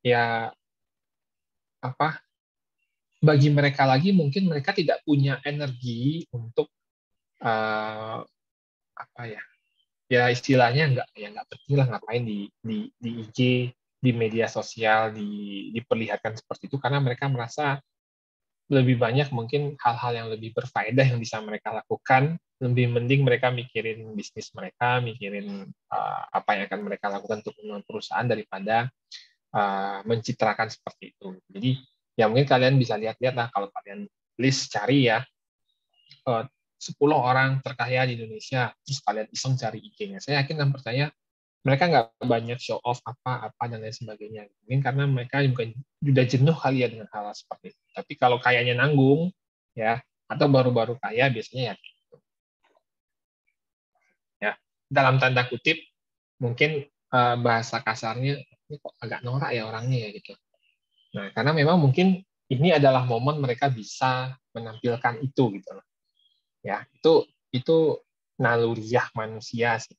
ya bagi mereka lagi mungkin mereka tidak punya energi untuk ya istilahnya nggak penting lah ngapain di IG, di media sosial, diperlihatkan seperti itu, karena mereka merasa lebih banyak mungkin hal-hal yang lebih berfaedah yang bisa mereka lakukan. Lebih mending mereka mikirin bisnis mereka, mikirin apa yang akan mereka lakukan untuk perusahaan daripada mencitrakan seperti itu. Jadi ya mungkin kalian bisa lihat-lihat lah, kalau kalian list cari ya 10 orang terkaya di Indonesia, terus kalian iseng cari IG-nya. Saya yakin dan percaya mereka nggak banyak show off apa-apa dan lain sebagainya. Mungkin karena mereka juga sudah jenuh kali ya dengan hal seperti itu. Tapi kalau kayaknya nanggung, ya, atau baru-baru kaya biasanya ya gitu. Ya, dalam tanda kutip mungkin bahasa kasarnya ini kok agak norak ya orangnya ya gitu. Nah, karena memang mungkin ini adalah momen mereka bisa menampilkan itu gitu loh. Ya, itu naluriah manusia sih.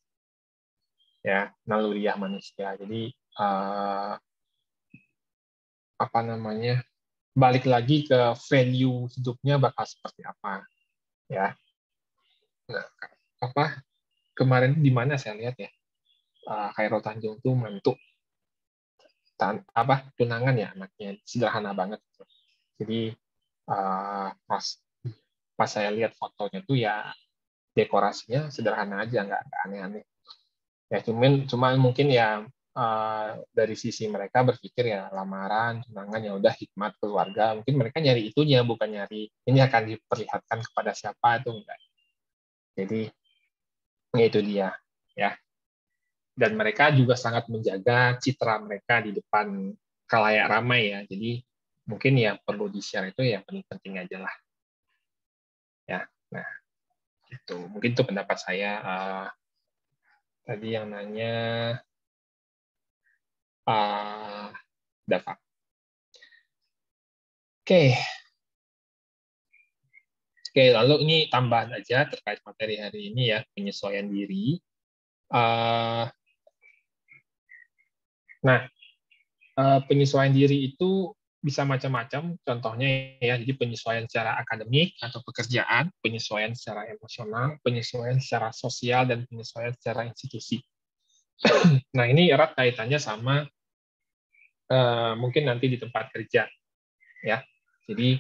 Ya, naluriah manusia. Jadi apa namanya? Balik lagi ke value hidupnya bakal seperti apa, ya. Nah, apa kemarin di mana saya lihat ya, Khairul Tanjung tuh mantu tunangan ya anaknya, sederhana banget. Jadi pas saya lihat fotonya tuh ya dekorasinya sederhana aja, nggak aneh-aneh. Ya cuman mungkin ya dari sisi mereka berpikir ya lamaran, tunangan ya udah hikmat keluarga. Mungkin mereka nyari itunya, bukan nyari ini akan diperlihatkan kepada siapa itu enggak. Jadi ya itu dia ya. Dan mereka juga sangat menjaga citra mereka di depan khalayak ramai ya. Jadi mungkin ya perlu di-share itu ya penting-penting aja lah. Ya. Nah, itu mungkin itu pendapat saya. Tadi yang nanya Dava. Oke, lalu ini tambahan aja terkait materi hari ini ya, penyesuaian diri. Nah, penyesuaian diri itu bisa macam-macam, contohnya ya, jadi penyesuaian secara akademik atau pekerjaan, penyesuaian secara emosional, penyesuaian secara sosial, dan penyesuaian secara institusi. Nah, ini erat kaitannya sama mungkin nanti di tempat kerja, ya. Jadi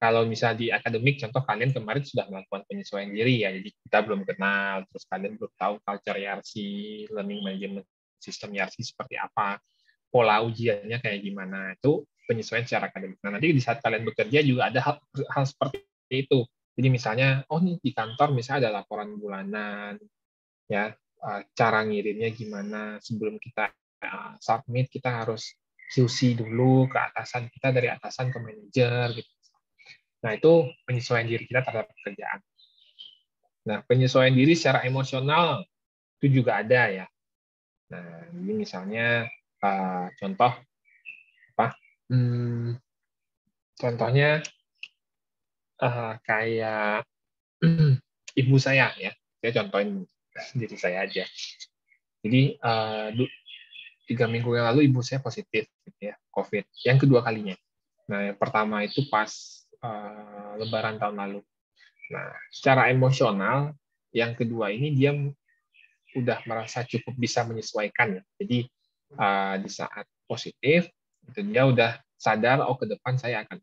kalau misal di akademik, contoh kalian kemarin sudah melakukan penyesuaian diri ya, jadi kita belum kenal, terus kalian belum tahu culture YRC, learning management system YRC seperti apa, pola ujiannya kayak gimana, itu penyesuaian secara akademik. Nah, nanti di saat kalian bekerja juga ada hal seperti itu. Jadi misalnya, oh nih di kantor misalnya ada laporan bulanan, ya cara ngirimnya gimana, sebelum kita submit kita harus QC dulu ke atasan kita, dari atasan ke manajer gitu. Nah, itu penyesuaian diri kita terhadap pekerjaan. Nah, penyesuaian diri secara emosional itu juga ada ya. Nah, ini misalnya contoh apa? Contohnya kayak ibu saya ya. Saya contohin diri saya aja. Jadi 3 minggu yang lalu ibu saya positif gitu ya, COVID. Yang kedua kalinya. Nah, yang pertama itu pas Lebaran tahun lalu. Nah, secara emosional, yang kedua ini dia udah merasa cukup bisa menyesuaikan ya. Jadi di saat positif, itu dia udah sadar, oh ke depan saya akan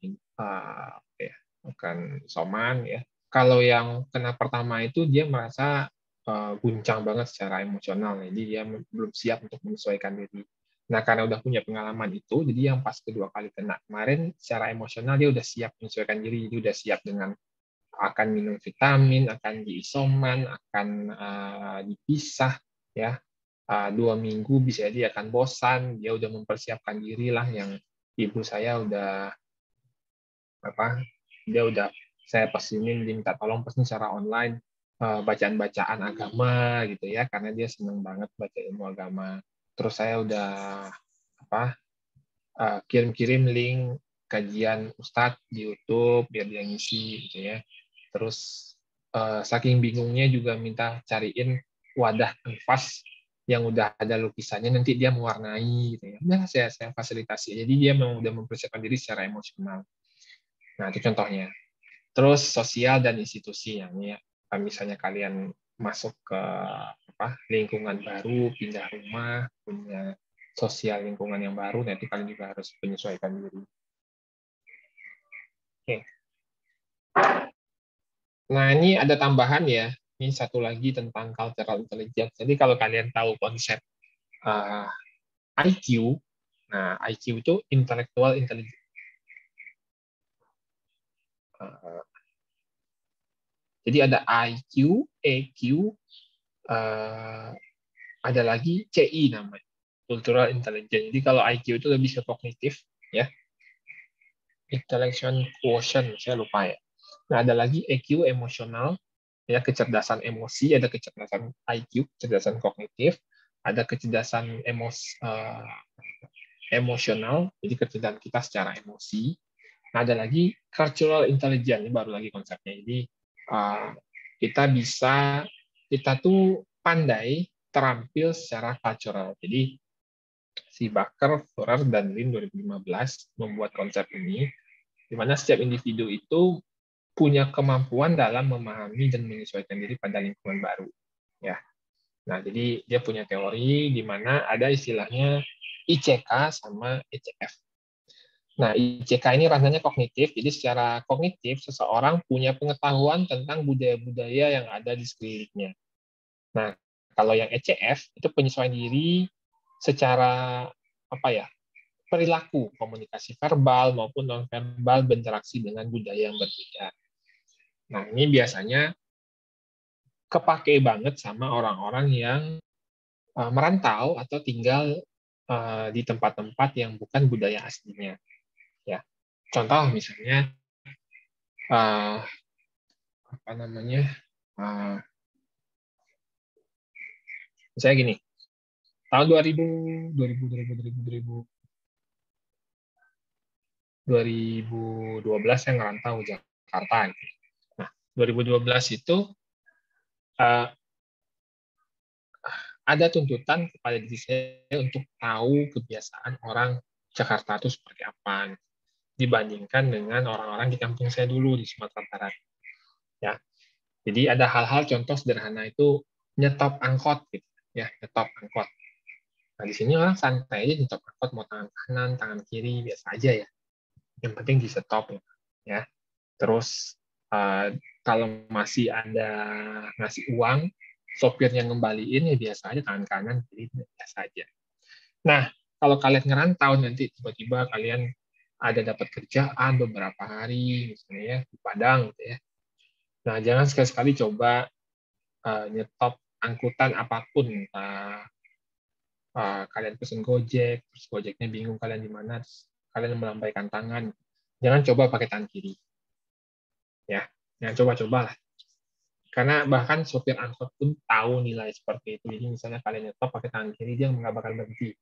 akan isoman ya. Kalau yang kena pertama itu dia merasa guncang banget secara emosional, jadi dia belum siap untuk menyesuaikan diri. Nah, karena udah punya pengalaman itu, jadi yang pas kedua kali kena kemarin, secara emosional dia udah siap menyesuaikan diri, dia udah siap dengan akan minum vitamin, akan diisoman, akan dipisah, ya 2 minggu bisa dia akan bosan, dia udah mempersiapkan diri lah. Yang ibu saya udah dia udah saya pesinin, diminta tolong pesin secara online bacaan-bacaan agama gitu ya, karena dia seneng banget baca ilmu agama. Terus saya udah kirim-kirim link kajian Ustadz di YouTube biar dia ngisi gitu ya. Terus saking bingungnya juga minta cariin wadah kanvas yang udah ada lukisannya, nanti dia mewarnai gitu ya. Nah, saya fasilitasi. Jadi dia memang udah mempersiapkan diri secara emosional. Nah, itu contohnya. Terus sosial dan institusi yang ya, misalnya kalian masuk ke lingkungan baru, pindah rumah, punya sosial lingkungan yang baru, nanti kalian juga harus menyesuaikan diri. Oke. Nah, ini ada tambahan ya. Ini satu lagi tentang cultural intelligence. Jadi kalau kalian tahu konsep IQ, nah IQ itu intellectual intelligence. Jadi ada IQ, EQ, ada lagi CI namanya, cultural intelligence. Jadi kalau IQ itu lebih ke kognitif, ya, intellectual quotient, saya lupa ya. Nah, ada lagi EQ, emosional, ya, kecerdasan emosi, ada kecerdasan IQ, kecerdasan kognitif, ada kecerdasan emosional, jadi kecerdasan kita secara emosi. Nah, ada lagi cultural intelligence, ini baru lagi konsepnya. Jadi kita tuh pandai terampil secara cultural. Jadi si Baker, Forer, dan Lin 2015 membuat konsep ini, di mana setiap individu itu punya kemampuan dalam memahami dan menyesuaikan diri pada lingkungan baru. Ya. Nah, jadi dia punya teori di mana ada istilahnya ICK sama ECF. Nah, ICK ini ranahnya kognitif, jadi secara kognitif seseorang punya pengetahuan tentang budaya-budaya yang ada di sekelilingnya. Nah, kalau yang ECF itu penyesuaian diri secara perilaku, komunikasi verbal maupun non-verbal berinteraksi dengan budaya yang berbeda. Nah, ini biasanya kepake banget sama orang-orang yang merantau atau tinggal di tempat-tempat yang bukan budaya aslinya. Ya, contoh misalnya misalnya gini, tahun 2012 saya ngerantau Jakarta. Nah, 2012 itu ada tuntutan kepada diri saya untuk tahu kebiasaan orang Jakarta itu seperti apa dibandingkan dengan orang-orang di kampung saya dulu di Sumatera Barat. Ya, jadi ada hal-hal contoh sederhana itu nyetop angkot, gitu. Ya, nyetop angkot. Nah, di sini orang santai aja nyetop angkot, mau tangan kanan, tangan kiri, biasa aja ya. Yang penting di stop ya. Terus kalau masih ada ngasih uang, sopirnya ngembaliin ya biasa aja, tangan kanan, kiri biasa aja. Nah, kalau kalian ngerantau nanti tiba-tiba kalian ada dapat kerjaan beberapa hari misalnya ya di Padang gitu ya. Nah, jangan sekali-sekali coba nyetop angkutan apapun. Kalian pesen Gojek, terus Gojeknya bingung kalian di mana, kalian melambaikan tangan. Jangan coba pakai tangan kiri. Ya, jangan coba-coba lah. Karena bahkan sopir angkot pun tahu nilai seperti itu. Jadi misalnya kalian nyetop pakai tangan kiri, dia nggak bakal berhenti.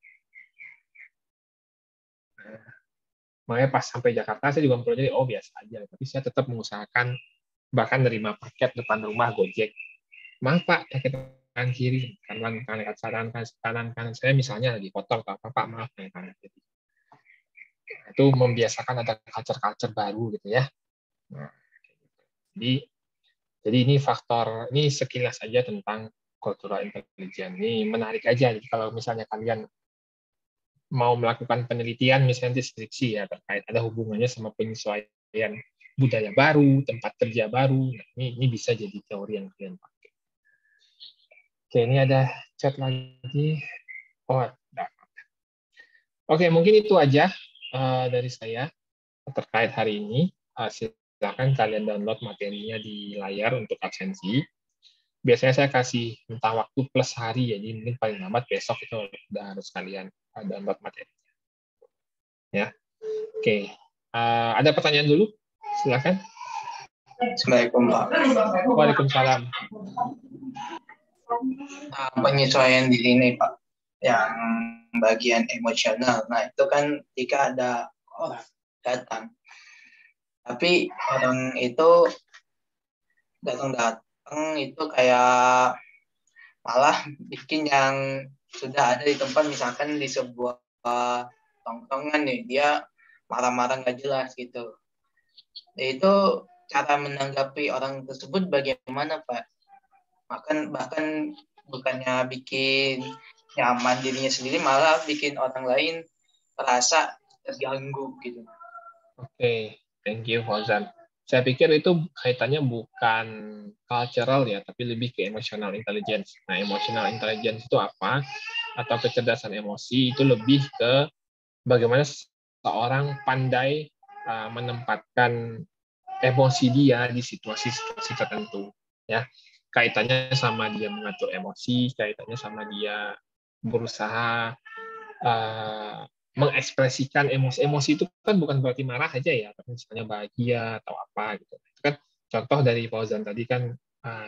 Nah, makanya pas sampai Jakarta, saya juga mempelajari, oh biasa aja. Tapi saya tetap mengusahakan, bahkan nerima paket depan rumah Gojek. Maaf Pak, pakai tangan kiri. Kanan saya misalnya lagi kotor, Pak, maaf, kanan kiri. Itu membiasakan ada culture-culture baru gitu ya. Nah, jadi ini sekilas saja tentang cultural intelligence. Ini menarik aja. Jadi kalau misalnya kalian mau melakukan penelitian misalnya di skripsi ya terkait ada hubungannya sama penyesuaian budaya baru, tempat kerja baru. Nah, ini bisa jadi teori yang kalian pakai. Oke, ini ada chat lagi. Oh, ada. Oke, mungkin itu aja dari saya terkait hari ini. Silakan kalian download materinya di layar untuk absensi. Biasanya saya kasih tentang waktu plus hari, jadi mungkin paling lambat besok itu udah harus kalian download materinya. Ya, oke. Ada pertanyaan dulu? Silakan. Assalamualaikum Pak. Waalaikumsalam. Penyesuaian diri ini Pak, yang bagian emosional. Nah itu kan jika ada orang datang, tapi orang itu datang itu kayak malah bikin yang sudah ada di tempat, misalkan di sebuah tongkrongan nih, dia marah-marah nggak jelas gitu. Itu cara menanggapi orang tersebut bagaimana Pak? Bahkan bukannya bikin nyaman dirinya sendiri, malah bikin orang lain merasa terganggu gitu. Oke, thank you Fauzan. Saya pikir itu kaitannya bukan cultural ya, tapi lebih ke emotional intelligence. Nah, emotional intelligence itu apa? Atau kecerdasan emosi itu lebih ke bagaimana seorang pandai menempatkan emosi dia di situasi-situasi tertentu. Ya, kaitannya sama dia mengatur emosi, kaitannya sama dia berusaha mengekspresikan emosi itu kan bukan berarti marah aja ya, tapi misalnya bahagia atau apa gitu. Itu kan contoh dari Fauzan tadi kan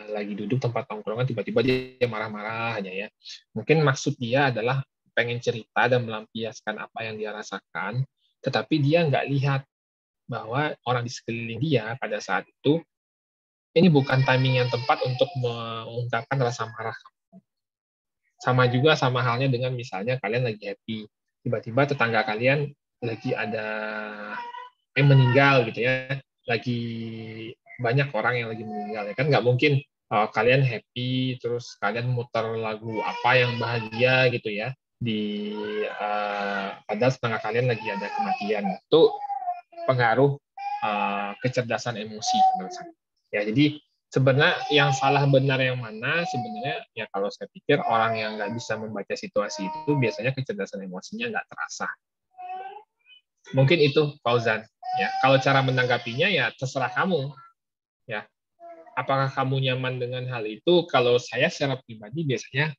lagi duduk tempat tongkrongan, tiba-tiba dia marah-marah aja ya. Mungkin maksud dia adalah pengen cerita dan melampiaskan apa yang dia rasakan, tetapi dia nggak lihat bahwa orang di sekeliling dia pada saat itu ini bukan timing yang tepat untuk mengungkapkan rasa marah. Sama juga sama halnya dengan misalnya kalian lagi happy, tiba-tiba tetangga kalian lagi ada meninggal gitu ya, lagi banyak orang yang lagi meninggal ya kan, nggak mungkin kalian happy terus kalian muter lagu apa yang bahagia gitu ya di padahal tetangga kalian lagi ada kematian. Itu pengaruh kecerdasan emosi menurut saya. Ya, jadi sebenarnya yang salah benar yang mana sebenarnya ya kalau saya pikir orang yang nggak bisa membaca situasi itu biasanya kecerdasan emosinya nggak terasa. Mungkin itu Fauzan. Ya, kalau cara menanggapinya ya terserah kamu. Ya, apakah kamu nyaman dengan hal itu? Kalau saya secara pribadi biasanya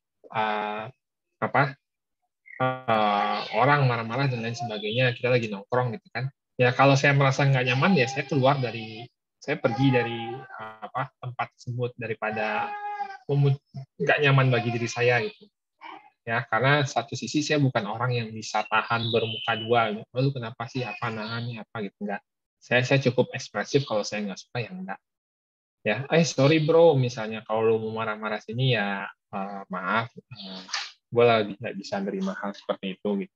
orang marah-marah dan lain sebagainya, kita lagi nongkrong gitu kan. Ya kalau saya merasa nggak nyaman ya saya pergi dari tempat tersebut daripada nggak nyaman bagi diri saya gitu. Ya karena satu sisi saya bukan orang yang bisa tahan bermuka dua. Lalu kenapa sih apa nahannya apa gitu enggak. Saya cukup ekspresif kalau saya nggak suka ya enggak. Ya, sorry bro, misalnya kalau lu mau marah-marah sini ya maaf, gue lagi nggak bisa nerima hal seperti itu gitu.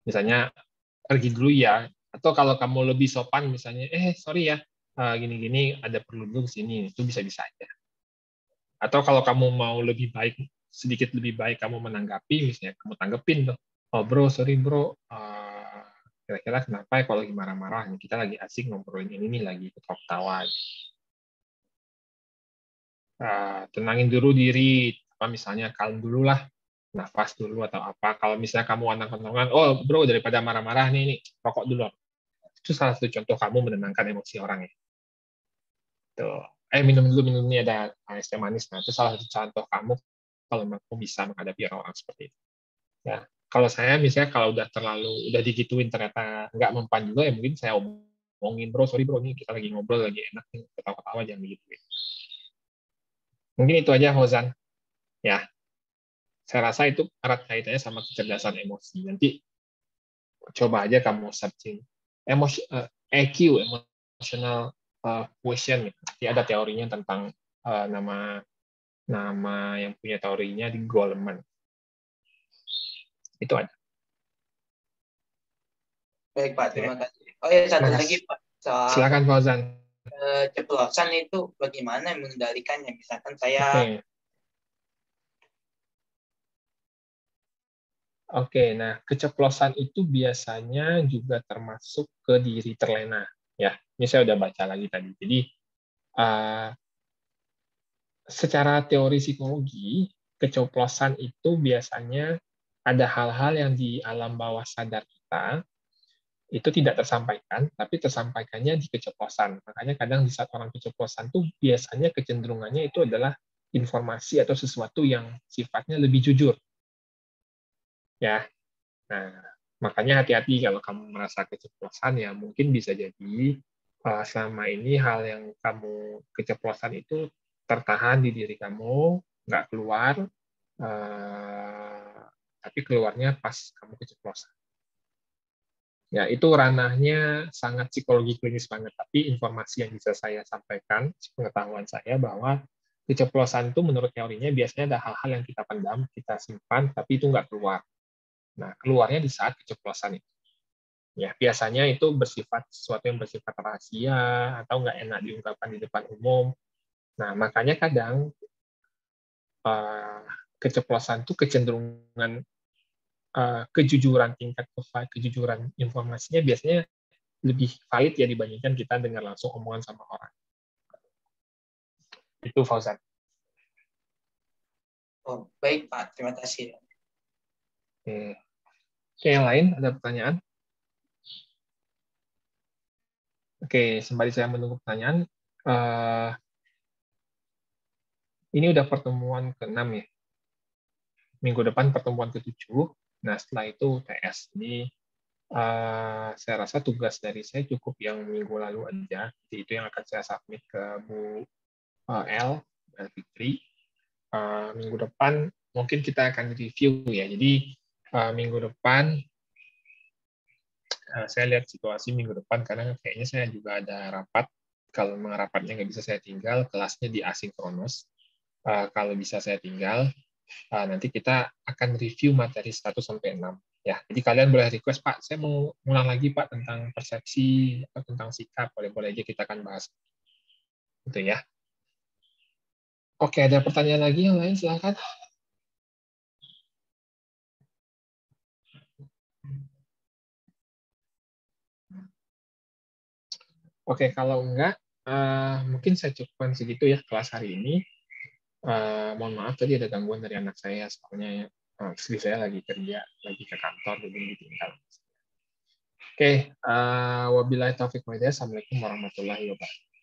Misalnya pergi dulu ya, atau kalau kamu lebih sopan misalnya, sorry ya, gini-gini ada perlu dulu sini, itu bisa-bisa aja. Atau kalau kamu mau lebih baik, sedikit lebih baik kamu menanggapi, misalnya kamu tanggepin tuh, oh bro, sorry bro, kira-kira kenapa ya kalau lagi marah-marah, kita lagi asik ngobrolin ini nih, lagi ketawa-tawa. Tenangin dulu diri, apa misalnya kalem dulu lah, nafas dulu atau apa. Kalau misalnya kamu anak-anak, oh bro daripada marah-marah nih rokok dulu. Itu salah satu contoh kamu menenangkan emosi orang ya. Tuh. Minum dulu, minumnya ada es teh manis. Nah, itu salah satu contoh kamu kalau kamu bisa menghadapi orang-orang seperti itu. Ya, kalau saya misalnya kalau udah digituin ternyata nggak mempan juga ya mungkin saya omongin bro, sorry bro nih kita lagi ngobrol lagi enak nih ketawa-ketawa jangan digituin. Mungkin itu aja Hozan. Ya, saya rasa itu erat kaitannya sama kecerdasan emosi. Nanti coba aja kamu searching EQ, emotional quotient. Nanti ada teorinya tentang nama yang punya teorinya di Goleman. Itu aja. Baik Pak, terima kasih. Oh ya satu lagi Pak. Silakan Fauzan. Keceplosan itu bagaimana mengendalikannya? Misalkan saya Oke, nah keceplosan itu biasanya juga termasuk ke diri terlena. Ya, ini saya udah baca lagi tadi. Jadi secara teori psikologi, keceplosan itu biasanya ada hal-hal yang di alam bawah sadar kita itu tidak tersampaikan, tapi tersampaikannya di keceplosan. Makanya kadang di saat orang keceplosan tuh biasanya kecenderungannya itu adalah informasi atau sesuatu yang sifatnya lebih jujur. Ya, nah makanya hati-hati kalau kamu merasa keceplosan ya mungkin bisa jadi selama ini hal yang kamu keceplosan itu tertahan di diri kamu, nggak keluar, tapi keluarnya pas kamu keceplosan. Ya, itu ranahnya sangat psikologi klinis banget, tapi informasi yang bisa saya sampaikan, pengetahuan saya bahwa keceplosan itu menurut teorinya biasanya ada hal-hal yang kita pendam, kita simpan, tapi itu nggak keluar. Nah, keluarnya di saat keceplosan itu. Ya, biasanya itu sesuatu yang bersifat rahasia atau nggak enak diungkapkan di depan umum. Nah, makanya kadang keceplosan itu kecenderungan kejujuran tingkat kejujuran informasinya biasanya lebih valid ya dibandingkan kita dengar langsung omongan sama orang. Itu Fauzan. Oh, baik Pak, terima kasih. Oke, yang lain ada pertanyaan? Oke, sembari saya menunggu pertanyaan, ini udah pertemuan ke-6 ya. Minggu depan pertemuan ke-7. Nah, setelah itu UTS. Jadi, saya rasa tugas dari saya cukup yang minggu lalu aja. Jadi itu yang akan saya submit ke Bu L. Fitri. Minggu depan mungkin kita akan review ya. Jadi minggu depan saya lihat situasi minggu depan karena kayaknya saya juga ada rapat. Kalau memang rapatnya nggak bisa saya tinggal, kelasnya di asinkronus. Kalau bisa saya tinggal, nanti kita akan review materi 1 sampai 6. Ya, jadi kalian boleh request, Pak, saya mau ulang lagi Pak tentang persepsi atau tentang sikap, boleh-boleh aja kita akan bahas. Gitu ya. Oke, ada pertanyaan lagi yang lain, silakan. Oke, kalau enggak, mungkin saya cukupkan segitu ya kelas hari ini. Mohon maaf tadi ada gangguan dari anak saya, soalnya istri saya lagi kerja, lagi ke kantor, jadi ditinggal. Oke, wabillahi taufiq wal hidayah. Assalamualaikum warahmatullahi wabarakatuh.